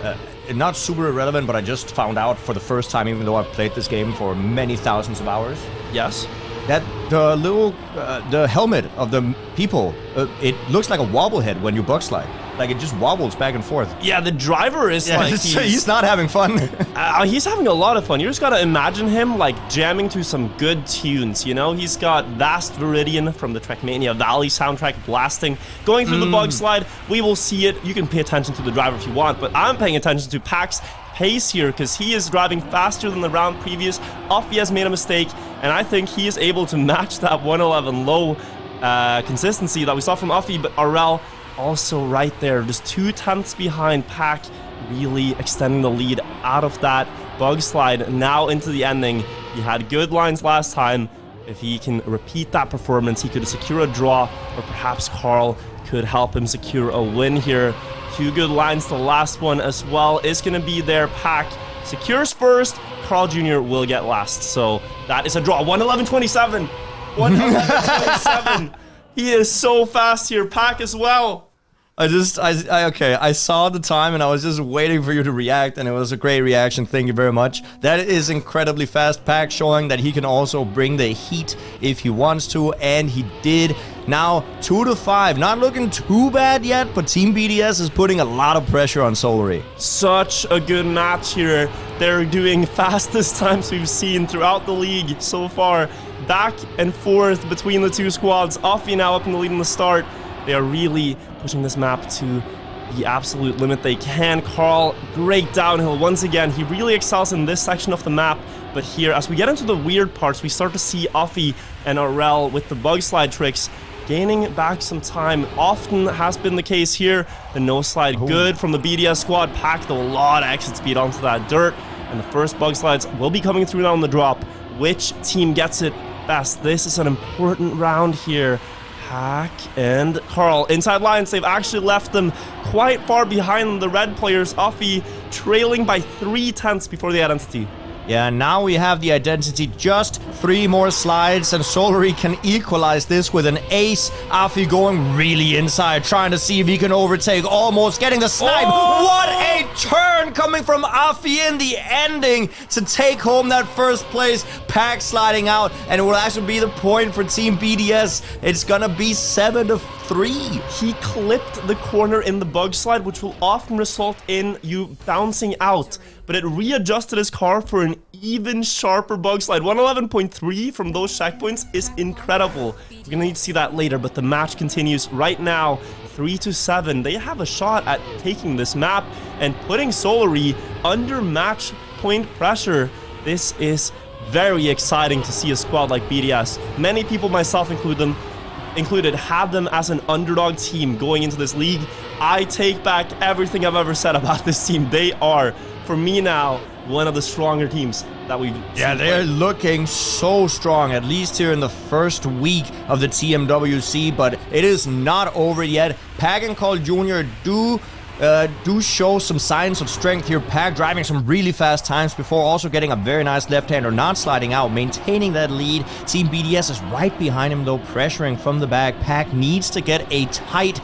not super irrelevant, but I just found out for the first time, even though I've played this game for many thousands of hours? Yes. That the little the helmet of the people, it looks like a wobblehead when you bug slide. Like, it just wobbles back and forth. Yeah, the driver is like... he's not having fun. He's having a lot of fun. You just gotta imagine him, like, jamming to some good tunes, you know? He's got Vast Viridian from the Trackmania Valley soundtrack blasting. Going through the bug slide, we will see it. You can pay attention to the driver if you want, but I'm paying attention to Pack's pace here, because he is driving faster than the round previous. Offie has made a mistake, and I think he is able to match that 111 low consistency that we saw from Offie, but Aurel also right there, just 2 tenths behind. Pack really extending the lead out of that bug slide now into the ending. He had good lines last time. If he can repeat that performance, he could secure a draw, or perhaps Carl could help him secure a win here. 2 good lines. The last one as well is going to be there. Pack secures first. Carl Jr. will get last. So that is a draw. 1:11:27. 1:11:27. He is so fast here. Pack as well. I saw the time and I was just waiting for you to react, and it was a great reaction. Thank you very much. That is incredibly fast. Pack showing that he can also bring the heat if he wants to, and he did. Now 2-5. Not looking too bad yet, but Team BDS is putting a lot of pressure on Solary. Such a good match here. They're doing fastest times we've seen throughout the league so far. Back and forth between the two squads. Offie now up in the lead in the start. They are really pushing this map to the absolute limit they can. Carl, great downhill once again. He really excels in this section of the map. But here, as we get into the weird parts, we start to see Offie and Arel with the bug slide tricks gaining back some time. Often has been the case here. The no slide good from the BDS squad. Packed a lot of exit speed onto that dirt. And the first bug slides will be coming through now on the drop. Which team gets it best? This is an important round here. Pack and Carl inside lines. They've actually left them quite far behind the red players. Offie trailing by 3/10 before the identity. Yeah, now we have the identity. Just 3 more slides, and Solary can equalize this with an ace. Offie going really inside, trying to see if he can overtake. Almost getting the snipe. Oh! What a turn coming from Offie in the ending to take home that first place. Pack sliding out, and it will actually be the point for Team BDS. It's gonna be 7-3. He clipped the corner in the bug slide, which will often result in you bouncing out. But it readjusted his car for an even sharper bug slide. 111.3 from those checkpoints is incredible. We're gonna need to see that later, but the match continues right now. 3-7. They have a shot at taking this map and putting Solary under match point pressure. This is very exciting to see a squad like BDS. Many people, myself included, have them as an underdog team going into this league. I take back everything I've ever said about this team. They are, for me now, one of the stronger teams that we've seen. Yeah, they're looking so strong, at least here in the first week of the TMWC, but it is not over yet. Pack and Carl Jr. do show some signs of strength here. Pack driving some really fast times before also getting a very nice left-hander, not sliding out, maintaining that lead. Team BDS is right behind him though, pressuring from the back. Pack needs to get a tight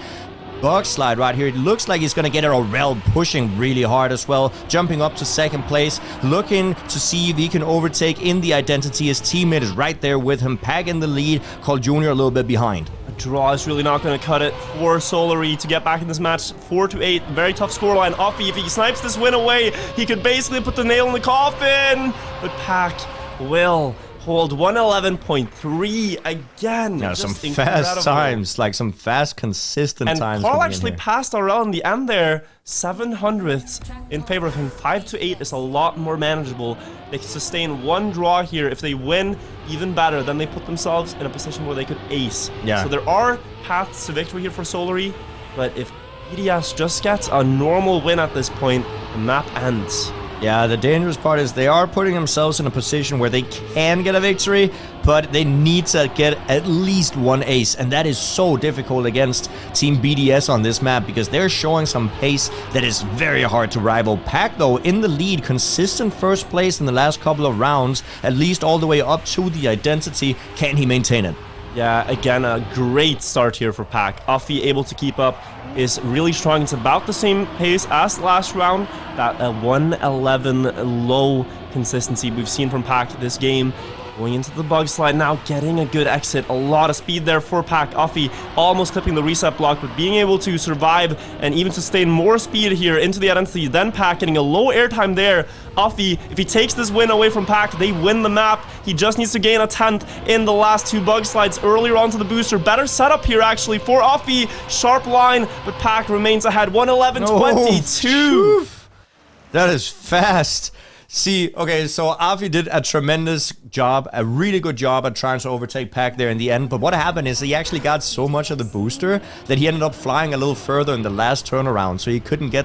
bug slide right here. It looks like he's going to get it. Arel pushing really hard as well, jumping up to second place, looking to see if he can overtake in the identity. His teammate is right there with him. Pack in the lead, Carl Jr. a little bit behind. A draw is really not going to cut it for Solary to get back in this match. 4-8, very tough scoreline. Offie, if he snipes this win away, he could basically put the nail in the coffin. But Pack will hold 111.3 again. Yeah, some fast times, like some fast, consistent times. And Carl actually passed Arel in the end there. 700ths in favor of him. 5-8 is a lot more manageable. They can sustain one draw here. If they win, even better. Then they put themselves in a position where they could ace. Yeah. So there are paths to victory here for Solary, but if BDS just gets a normal win at this point, the map ends. Yeah, the dangerous part is they are putting themselves in a position where they can get a victory, but they need to get at least one ace, and that is so difficult against Team BDS on this map because they're showing some pace that is very hard to rival. Pack, though, in the lead, consistent first place in the last couple of rounds, at least all the way up to the identity. Can he maintain it? Yeah, again, a great start here for Pack. Offie able to keep up, is really strong. It's about the same pace as last round. That 111 low consistency we've seen from Pack this game. Going into the bug slide now, getting a good exit. A lot of speed there for Pack. Offie almost clipping the reset block, but being able to survive and even sustain more speed here into the identity. Then Pack getting a low airtime there. Offie, if he takes this win away from Pack, they win the map. He just needs to gain a 10th in the last 2 bug slides earlier onto the booster. Better setup here actually for Offie. Sharp line, but Pack remains ahead. 111.22. That is fast. See, okay, so Offie did a tremendous job, a really good job at trying to overtake Pack there in the end, but what happened is he actually got so much of the booster that he ended up flying a little further in the last turnaround, so he couldn't get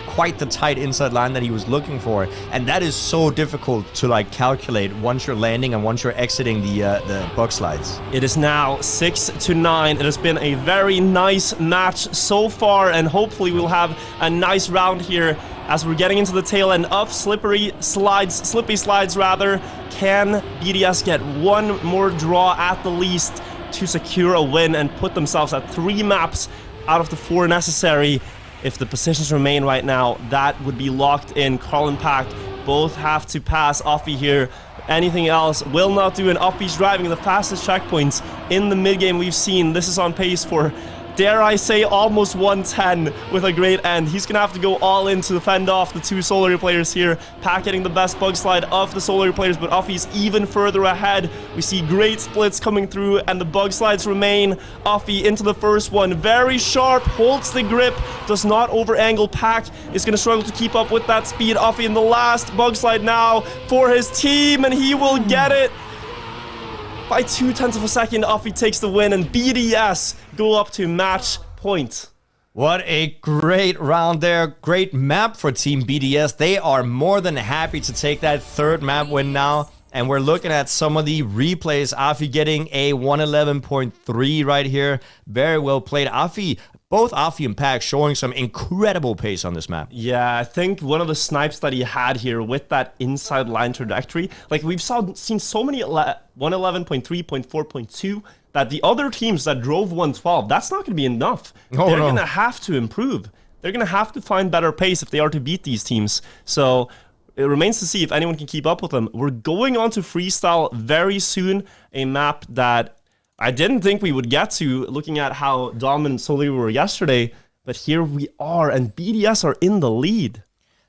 quite the tight inside line that he was looking for, and that is so difficult to like calculate once you're landing and once you're exiting the bug slides. It is now 6-9. It has been a very nice match so far, and hopefully we'll have a nice round here as we're getting into the tail end of slippy slides rather. Can BDS get one more draw at the least to secure a win and put themselves at 3 maps out of the 4 necessary? If the positions remain right now, that would be locked in. Carl and Pack both have to pass Offie here, Anything else will not do, and Offy's driving the fastest checkpoints in the mid-game we've seen. This is on pace for, dare I say, almost 110 with a great end. He's going to have to go all in to fend off the two Solary players here. Pack getting the best bug slide of the Solary players, but Offy's even further ahead. We see great splits coming through, and the bug slides remain. Offy into the first one. Very sharp, holds the grip, does not over-angle. Pack is going to struggle to keep up with that speed. Offy in the last bug slide now for his team, and he will get it. By 0.2 of a second, Offy takes the win, and BDS go up to match point. What a great round there. Great map for Team BDS. They are more than happy to take that third map win now. And we're looking at some of the replays. Offy getting a 111.3 right here. Very well played. Both Offy and Pack showing some incredible pace on this map. Yeah, I think one of the snipes that he had here with that inside line trajectory, like we've seen so many 111.3, 0.4, that the other teams that drove 112, that's not going to be enough. They're going to have to improve. They're going to have to find better pace if they are to beat these teams. So it remains to see if anyone can keep up with them. We're going on to freestyle very soon, a map that I didn't think we would get to, looking at how dominant Solary were yesterday, but here we are, and BDS are in the lead.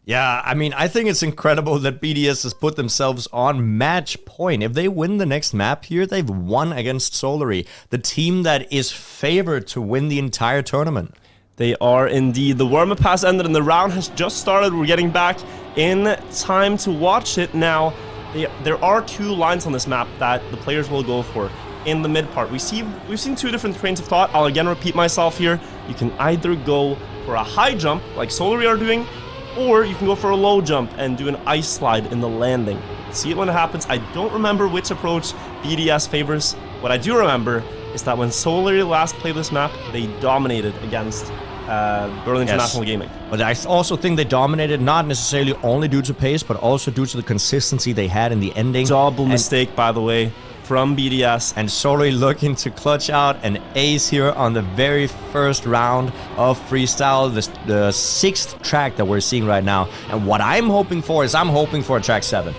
Yeah, I mean, I think it's incredible that BDS has put themselves on match point. If they win the next map here, they've won against Solary, the team that is favored to win the entire tournament. They are indeed. The warm-up has ended and the round has just started. We're getting back in time to watch it now. There are two lines on this map that the players will go for. In the mid part, we've seen two different trains of thought. I'll again repeat myself here. You can either go for a high jump like Solary are doing, or you can go for a low jump and do an ice slide in the landing. See it when it happens. I don't remember which approach BDS favors. What I do remember is that when Solary last played this map, they dominated against Berlin International Gaming. But I also think they dominated not necessarily only due to pace, but also due to the consistency they had in the ending. Double mistake, by the way, from BDS. And Solary looking to clutch out an ace here on the very first round of freestyle, the sixth track that we're seeing right now. And what I'm hoping for is I'm hoping for a track 7.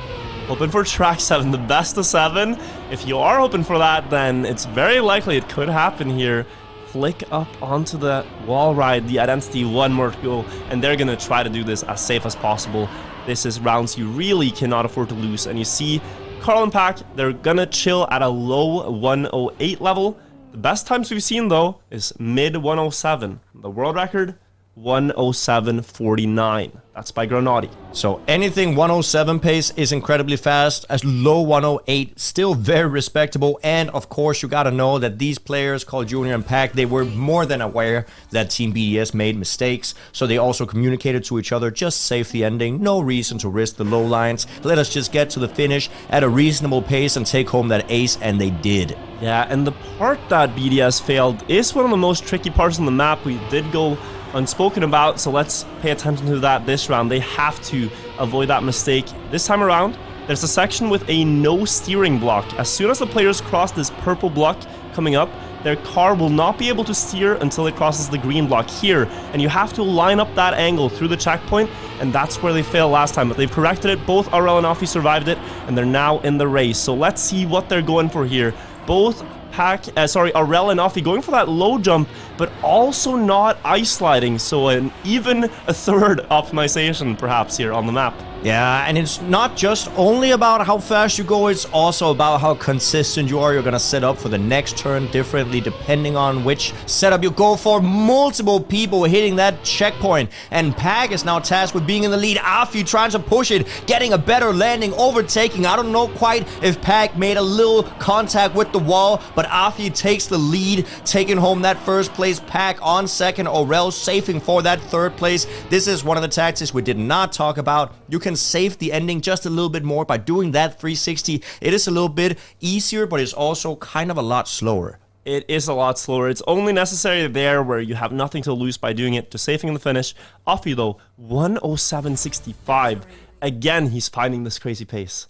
Hoping for track 7, the best of 7. If you are hoping for that, then it's very likely it could happen here. Flick up onto the wall ride, the Identity, one more to go, and they're gonna try to do this as safe as possible. This is rounds you really cannot afford to lose, and you see Carl and Pack, they're gonna chill at a low 108 level. The best times we've seen, though, is mid 107. The world record, 107.49. That's by Granati. So anything 107 pace is incredibly fast. As low 108, still very respectable. And of course, you gotta know that these players called Junior and Pack, they were more than aware that Team BDS made mistakes. So they also communicated to each other, just save the ending. No reason to risk the low lines. Let us just get to the finish at a reasonable pace and take home that ace, and they did. Yeah, and the part that BDS failed is one of the most tricky parts on the map. We did go unspoken about, so let's pay attention to that this round. They have to avoid that mistake. This time around, there's a section with a no steering block. As soon as the players cross this purple block coming up, their car will not be able to steer until it crosses the green block here, and you have to line up that angle through the checkpoint, and that's where they failed last time. But they've corrected it. Both Aurel and Offy survived it, and they're now in the race. So let's see what they're going for here. Both Aurel and Offy going for that low jump, but also not ice sliding, so even a third optimization perhaps here on the map. Yeah, and it's not just only about how fast you go, it's also about how consistent you are. You're gonna set up for the next turn differently depending on which setup you go for. Multiple people hitting that checkpoint, and Pack is now tasked with being in the lead. Offy trying to push it, getting a better landing, overtaking. I don't know quite if Pack made a little contact with the wall, but Offy takes the lead, taking home that first place. Pack on second, Aurel safing for that third place. This is one of the tactics we did not talk about. You can save the ending just a little bit more by doing that 360. It is a little bit easier, but it's also kind of a lot slower. It is a lot slower. It's only necessary there where you have nothing to lose by doing it to safing in the finish. Offy though, 107.65. Again, he's finding this crazy pace.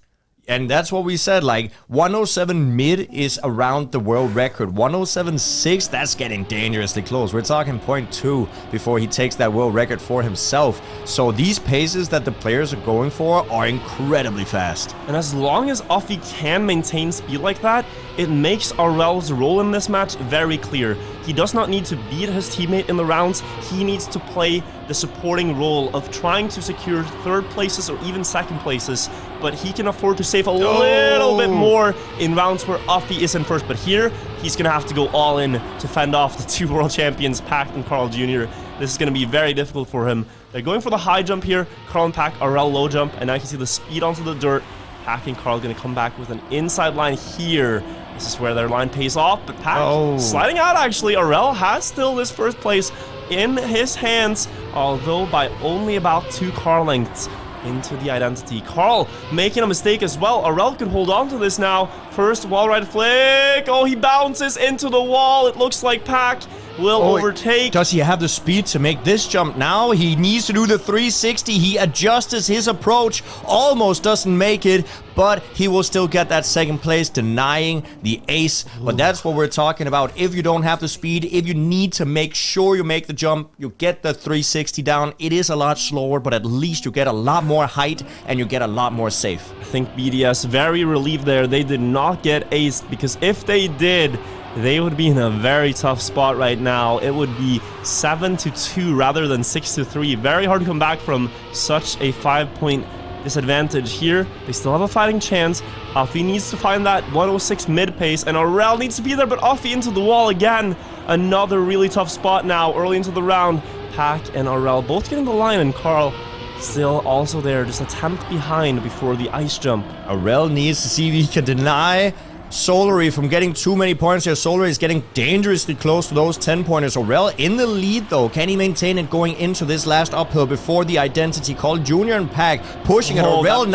And that's what we said, like 107 mid is around the world record. 107.6, that's getting dangerously close. We're talking 0.2 before he takes that world record for himself. So these paces that the players are going for are incredibly fast. And as long as Offie can maintain speed like that, it makes Aurel's role in this match very clear. He does not need to beat his teammate in the rounds. He needs to play the supporting role of trying to secure third places or even second places, but he can afford to save a little bit more in rounds where Offie is in first. But here, he's going to have to go all in to fend off the two world champions, Pack and Carl Jr. This is going to be very difficult for him. They're going for the high jump here. Carl and Pack, Aurel low jump, and now you can see the speed onto the dirt. Pack and Carl going to come back with an inside line here. This is where their line pays off, but Pack sliding out actually. Aurel has still this first place in his hands, although by only about 2 car lengths into the identity. Carl making a mistake as well. Aurel can hold on to this now. First wall right flick. Oh, he bounces into the wall. It looks like Pack will overtake. Does he have the speed to make this jump now? He needs to do the 360. He adjusts his approach. Almost doesn't make it, but he will still get that second place, denying the ace. But that's what we're talking about. If you don't have the speed, if you need to make sure you make the jump, you get the 360 down. It is a lot slower, but at least you get a lot more height and you get a lot more safe. I think BDS very relieved there. They did not get aced, because if they did, they would be in a very tough spot right now. It would be 7-2 rather than 6-3. Very hard to come back from such a 5-point disadvantage here. They still have a fighting chance. Offie needs to find that 106 mid pace, and Aurel needs to be there, but Offie into the wall again. Another really tough spot now early into the round. Pack and Aurel both getting the line, and Carl still also there, just a tenth behind before the ice jump. Aurel needs to see if he can deny Solary from getting too many points here. Solary is getting dangerously close to those 10-pointers. Aurel in the lead, though. Can he maintain it going into this last uphill before the identity called Junior and Pack pushing it? Aurel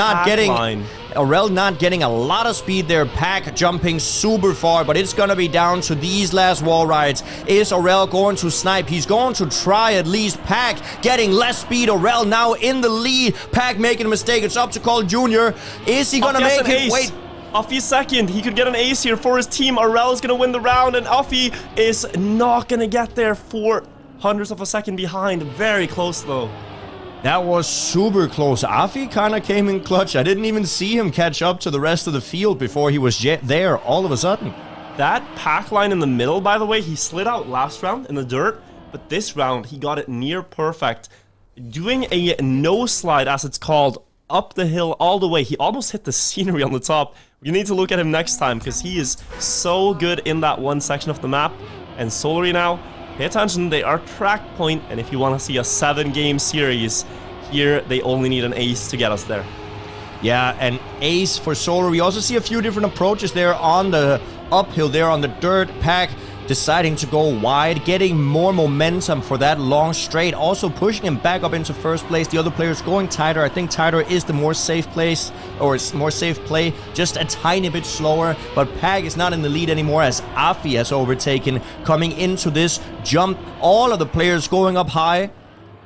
not getting a lot of speed there. Pack jumping super far, but it's gonna be down to these last wall rides. Is Aurel going to snipe? He's going to try at least. Pack getting less speed. Aurel now in the lead. Pack making a mistake. It's up to Carl Jr. Is he gonna make it? Wait. Offie second. He could get an ace here for his team. Aurel is going to win the round, and Offie is not going to get there, 0.04 of a second behind. Very close, though. That was super close. Offie kind of came in clutch. I didn't even see him catch up to the rest of the field before he was there all of a sudden. That Pack line in the middle, by the way, he slid out last round in the dirt, but this round he got it near perfect. Doing a no slide, as it's called, up the hill all the way. He almost hit the scenery on the top. We need to look at him next time, because he is so good in that one section of the map. And Solary now, pay attention, they are track point, and if you want to see a 7-game series, here they only need an ace to get us there. Yeah, an ace for Solary. We also see a few different approaches there on the uphill, there on the dirt. Pack deciding to go wide, getting more momentum for that long straight, also pushing him back up into first place. The other players going tighter. I think tighter is the more safe place, or it's more safe play, just a tiny bit slower. But Pack is not in the lead anymore, as Offie has overtaken coming into this jump. All of the players going up high.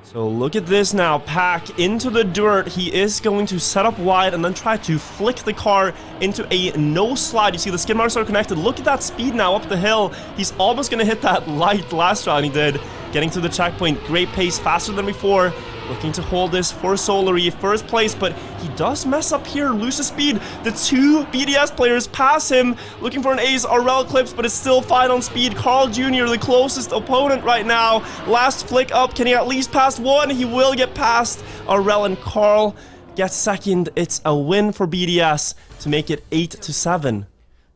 So look at this now. Pack into the dirt. He is going to set up wide and then try to flick the car into a no slide. You see the skid marks are connected. Look at that speed now up the hill. He's almost going to hit that light last round. He did. Getting to the checkpoint. Great pace, faster than before. Looking to hold this for Solary, first place, but he does mess up here, loses speed. The two BDS players pass him, looking for an ace. Aurel clips, but it's still fine on speed. Carl Jr., the closest opponent right now. Last flick up, can he at least pass one? He will get past Aurel, and Carl gets second. It's a win for BDS to make it 8-7.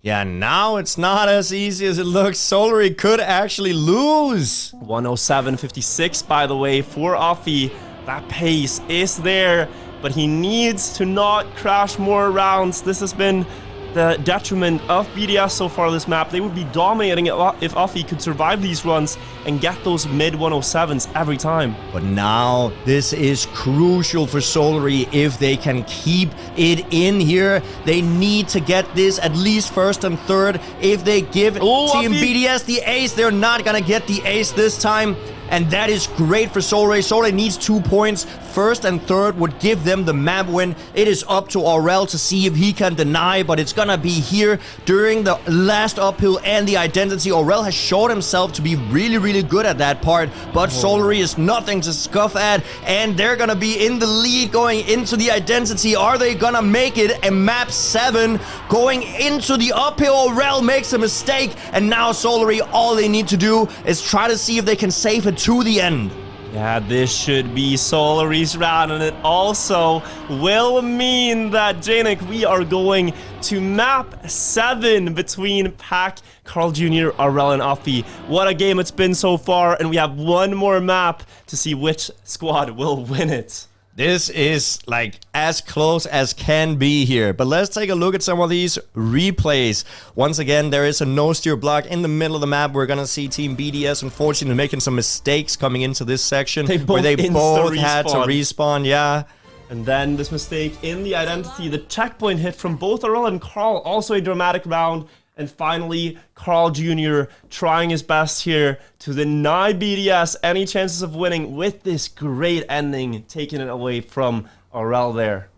Yeah, now it's not as easy as it looks. Solary could actually lose. 107.56, by the way, for Offie. That pace is there, but he needs to not crash more rounds. This has been the detriment of BDS so far this map. They would be dominating it if Offie could survive these runs and get those mid 107s every time. But now this is crucial for Solary. If they can keep it in here, they need to get this at least first and third. If they give Team BDS the ace, they're not gonna get the ace this time. and that is great for Solary. Solary needs 2 points. First and third would give them the map win. It is up to Aurel to see if he can deny, but it's gonna be here during the last uphill and the identity. Aurel has shown himself to be really, really good at that part, but Solary is nothing to scoff at, and they're gonna be in the lead going into the identity. Are they gonna make it? And map 7 going into the uphill. Aurel makes a mistake, and now Solary, all they need to do is try to see if they can save it to the end. Yeah, this should be Solary's round, and it also will mean that, Jnic, we are going to map 7 between Pack, Carl Jr., Aurel, and Afi. What a game it's been so far, and we have one more map to see which squad will win it. This is like as close as can be here, but let's take a look at some of these replays. Once again, there is a no steer block in the middle of the map. We're gonna see Team BDS unfortunately making some mistakes coming into this section where they both had to respawn. Yeah. And then this mistake in the identity, the checkpoint hit from both Aurel and Carl, also a dramatic round. And finally, Carl Jr. trying his best here to deny BDS any chances of winning with this great ending, taking it away from Aurel there.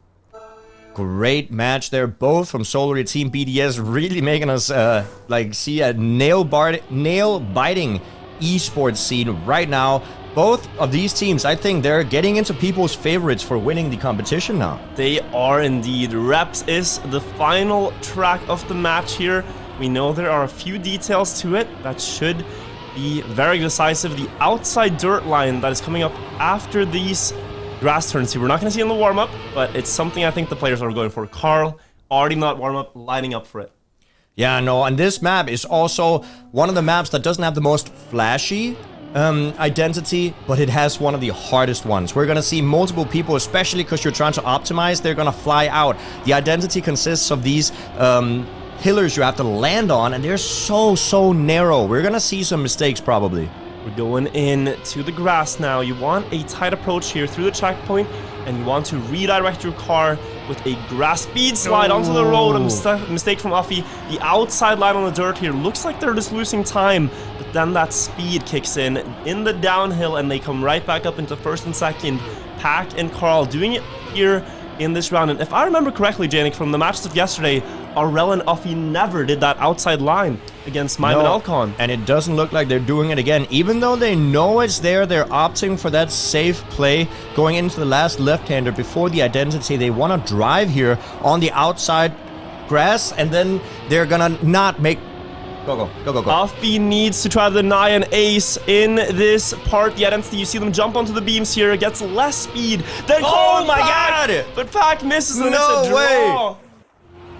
Great match there, both from Solary Team BDS, really making us like see a nail-biting esports scene right now. Both of these teams, I think they're getting into people's favorites for winning the competition now. They are indeed. Reps is the final track of the match here. We know there are a few details to it that should be very decisive. The outside dirt line that is coming up after these grass turns here. We're not going to see in the warm-up, but it's something I think the players are going for. Carl, already not warm-up, lining up for it. Yeah, no, and this map is also one of the maps that doesn't have the most flashy identity, but it has one of the hardest ones. We're gonna see multiple people, especially because you're trying to optimize, they're gonna fly out. The identity consists of these pillars you have to land on, and they're so narrow. We're gonna see some mistakes probably. We're going in to the grass now. You want a tight approach here through the checkpoint, and you want to redirect your car with a grass speed slide onto the road. A mistake from Afi. The outside line on the dirt here looks like they're just losing time, but then that speed kicks in the downhill, and they come right back up into first and second. Pack and Carl doing it here in this round. And if I remember correctly, Jnic, from the matches of yesterday, Aurel and Afi never did that outside line against Mime and Alcon. And it doesn't look like they're doing it again. Even though they know it's there, they're opting for that safe play going into the last left-hander before the identity. They want to drive here on the outside grass, and then they're gonna not make... Go. Afi needs to try to deny an ace in this part. The identity, you see them jump onto the beams here. It gets less speed. Then oh my god! But Pack misses, and it's a draw.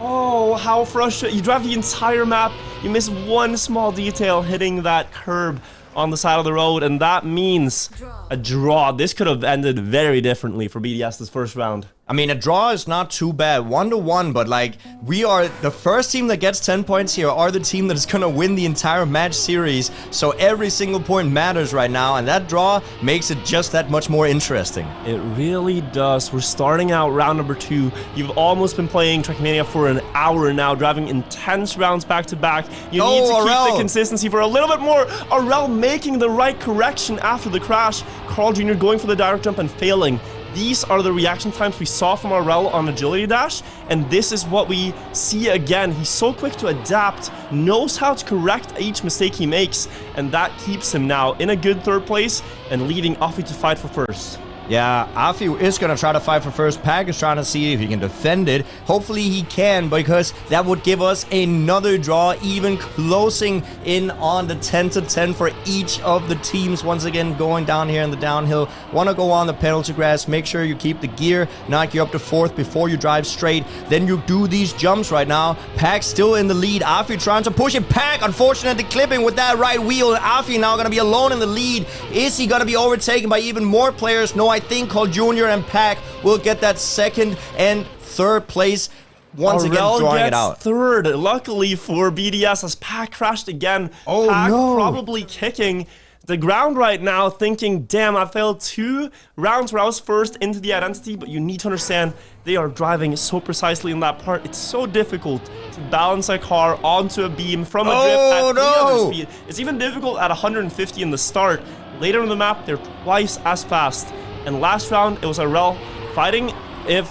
Oh, how frustrating. You drive the entire map. You miss one small detail hitting that curb on the side of the road, and that means a draw. This could have ended very differently for BDS this first round. I mean, a draw is not too bad, 1-1, but like, we are the first team that gets 10 points here are the team that is gonna win the entire match series, so every single point matters right now, and that draw makes it just that much more interesting. It really does. We're starting out round number 2. You've almost been playing Trackmania for an hour now, driving intense rounds back to back. You need to keep the consistency for a little bit more. Aurel making the right correction after the crash. Carl Jr. going for the direct jump and failing. These are the reaction times we saw from Aurel on Agility Dash, and this is what we see again. He's so quick to adapt, knows how to correct each mistake he makes, and that keeps him now in a good third place and leading Afi to fight for first. Yeah, Afi is going to try to fight for first. Pack is trying to see if he can defend it. Hopefully he can, because that would give us another draw, even closing in on the 10-10 for each of the teams. Once again, going down here in the downhill. Want to go on the penalty grass. Make sure you keep the gear, knock you up to fourth before you drive straight. Then you do these jumps right now. Pack still in the lead. Afi trying to push it. Pack, unfortunately, clipping with that right wheel. Afi now going to be alone in the lead. Is he going to be overtaken by even more players? No, I think Carl Jr. and Pack will get that second and third place. Once again, drawing it out. Third, luckily for BDS, as Pack crashed again. Oh, Pack no. probably kicking the ground right now, thinking, damn, I failed 2 rounds where I was first into the identity, but you need to understand they are driving so precisely in that part. It's so difficult to balance a car onto a beam from a drift at 300 speed. It's even difficult at 150 in the start. Later in the map, they're twice as fast. And last round, it was Arel fighting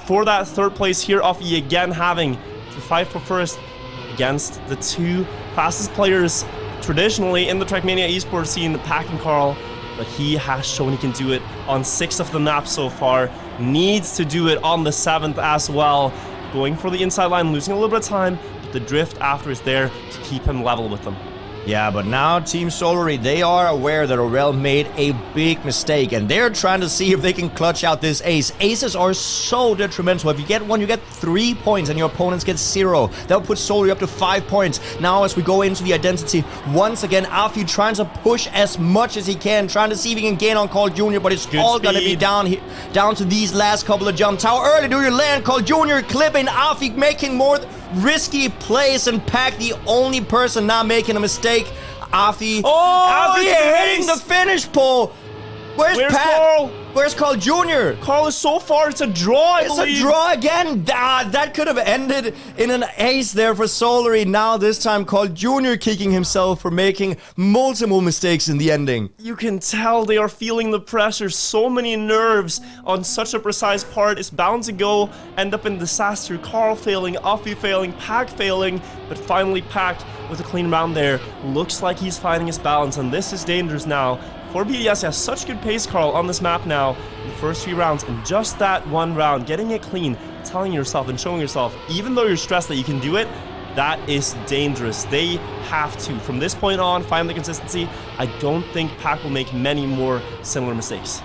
for that third place here, Offie again having to fight for first against the two fastest players traditionally in the Trackmania esports scene, Pack and Carl. But he has shown he can do it on 6 of the maps so far. Needs to do it on the 7th as well. Going for the inside line, losing a little bit of time, but the drift after is there to keep him level with them. Yeah, but now Team Solary, they are aware that Arel made a big mistake, and they're trying to see if they can clutch out this ace. Aces are so detrimental. If you get one, you get 3 points, and your opponents get 0. That'll put Solary up to 5 points. Now, as we go into the identity, once again, Afi trying to push as much as he can, trying to see if he can gain on Carl Jr., but it's all going to be down to these last couple of jumps. How early do you land? Carl Jr. clipping, Afi making more risky plays, and Pack the only person not making a mistake. Afi. Oh, Afi hitting the finish pole. Where's Pack? Carl? Where's Carl Jr.? Carl is so far. It's a draw, I believe. It's a draw again. That could have ended in an ace there for Solary. Now this time Carl Jr. kicking himself for making multiple mistakes in the ending. You can tell they are feeling the pressure. So many nerves on such a precise part. It's bound to go end up in disaster. Carl failing, Offie failing, Pack failing, but finally Pack with a clean round there. Looks like he's finding his balance, and this is dangerous now. For BDS, he has such good pace, Carl, on this map now. In the first 3 rounds, and just that one round, getting it clean, telling yourself and showing yourself, even though you're stressed that you can do it, that is dangerous. They have to, from this point on, find the consistency. I don't think Pack will make many more similar mistakes.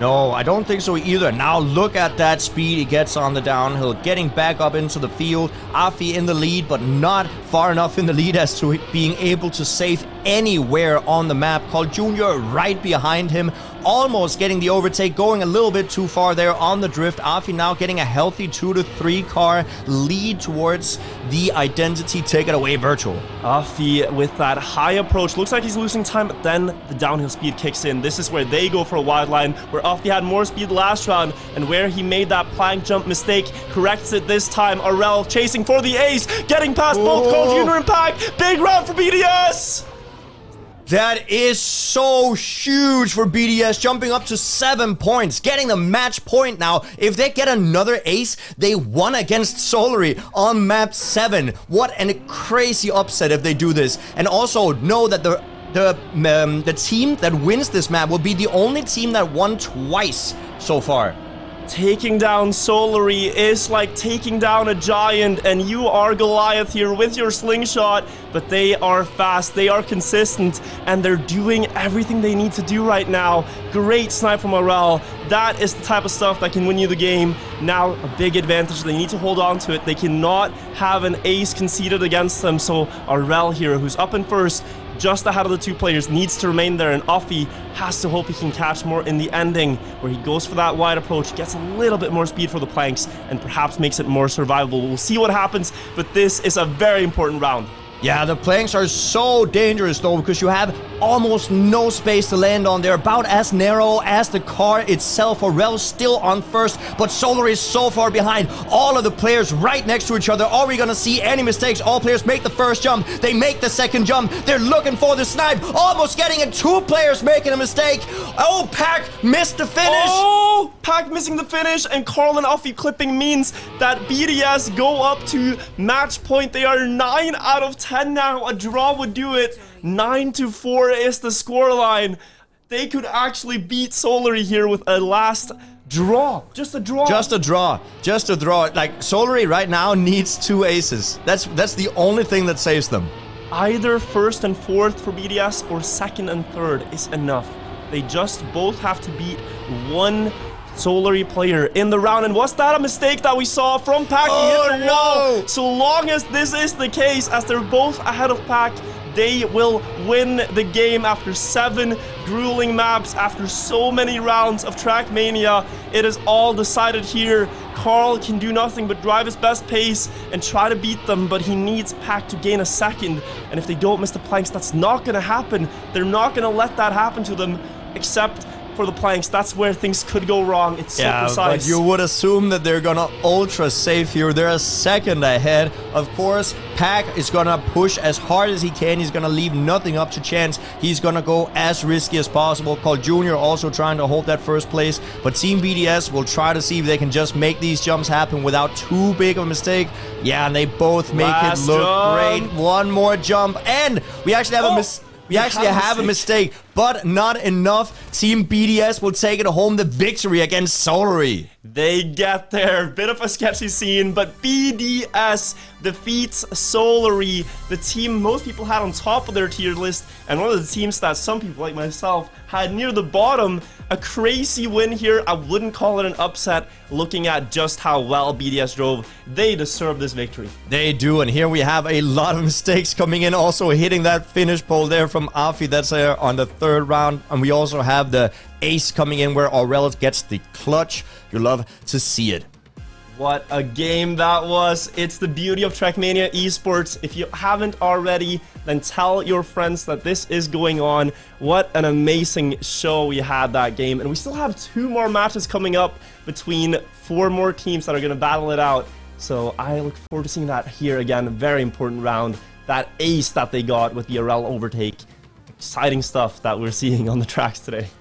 No, I don't think so either. Now look at that speed he gets on the downhill, getting back up into the field. Afi in the lead, but not far enough in the lead as to being able to save anywhere on the map. Carl Jr. right behind him, almost getting the overtake, going a little bit too far there on the drift. Afi now getting a healthy 2 to 3 car lead towards the identity. Take it away, Wirtual. Afi with that high approach. Looks like he's losing time, but then the downhill speed kicks in. This is where they go for a wide line, where Afi had more speed last round, and where he made that plank jump mistake, corrects it this time. Arel chasing for the ace, getting past both Carl Jr. and Pack. Big round for BDS! That is so huge for BDS, jumping up to 7 points, getting the match point now. If they get another ace, they won against Solary on map 7. What a crazy upset if they do this. And also know that the team that wins this map will be the only team that won twice so far. Taking down Solary is like taking down a giant, and you are Goliath here with your slingshot, but they are fast, they are consistent, and they're doing everything they need to do right now. Great snipe from Arel. That is the type of stuff that can win you the game. Now, a big advantage. They need to hold on to it. They cannot have an ace conceded against them, so Arel here, who's up in first, just ahead of the 2 players, needs to remain there, and Offie has to hope he can catch more in the ending, where he goes for that wide approach, gets a little bit more speed for the planks, and perhaps makes it more survivable. We'll see what happens, but this is a very important round. Yeah, the planks are so dangerous though, because you have almost no space to land on. They're about as narrow as the car itself. Arel's still on first, but Solary is so far behind. All of the players right next to each other. Are we gonna see any mistakes? All players make the first jump. They make the second jump. They're looking for the snipe. Almost getting it. 2 players making a mistake. Oh, Pack missed the finish. Oh, Pack missing the finish, and Carl and Offie clipping means that BDS go up to match point. They are 9 out of 10 now. A draw would do it. 9-4 is the scoreline. They could actually beat Solary here with a last draw. Just a draw. Just a draw. Just a draw. Like, Solary right now needs 2 aces. That's the only thing that saves them. Either first and fourth for BDS or second and third is enough. They just both have to beat 1 Solary player in the round. And was that a mistake that we saw from Pack? Oh, hit the wall. So long as this is the case, as they're both ahead of Pack, they will win the game after 7 grueling maps, after so many rounds of Trackmania. It is all decided here. Carl can do nothing but drive his best pace and try to beat them, but he needs Pack to gain a second. And if they don't miss the planks, that's not going to happen. They're not going to let that happen to them, except for the planks. That's where things could go wrong. It's so precise. But you would assume that they're gonna ultra safe here. They're a second ahead. Of course, Pack is gonna push as hard as he can. He's gonna leave nothing up to chance. He's gonna go as risky as possible. Call Jr. also trying to hold that first place. But Team BDS will try to see if they can just make these jumps happen without too big of a mistake. Yeah, and they both make it look great. One more jump, and we actually have a mistake. We actually have a mistake, but not enough. Team BDS will take it home, the victory against Solary. They get there. Bit of a sketchy scene, but BDS defeats Solary, the team most people had on top of their tier list, and one of the teams that some people like myself had near the bottom. A crazy win here. I wouldn't call it an upset looking at just how well BDS drove. They deserve this victory. They do, and here we have a lot of mistakes coming in. Also hitting that finish pole there from Afi. That's there on the third round. And we also have the ace coming in where Aurel gets the clutch. You love to see it. What a game that was. It's the beauty of Trackmania Esports. If you haven't already, then tell your friends that this is going on. What an amazing show we had that game. And we still have 2 more matches coming up between 4 more teams that are going to battle it out. So I look forward to seeing that here again. A very important round. That ace that they got with the Aurel overtake. Exciting stuff that we're seeing on the tracks today.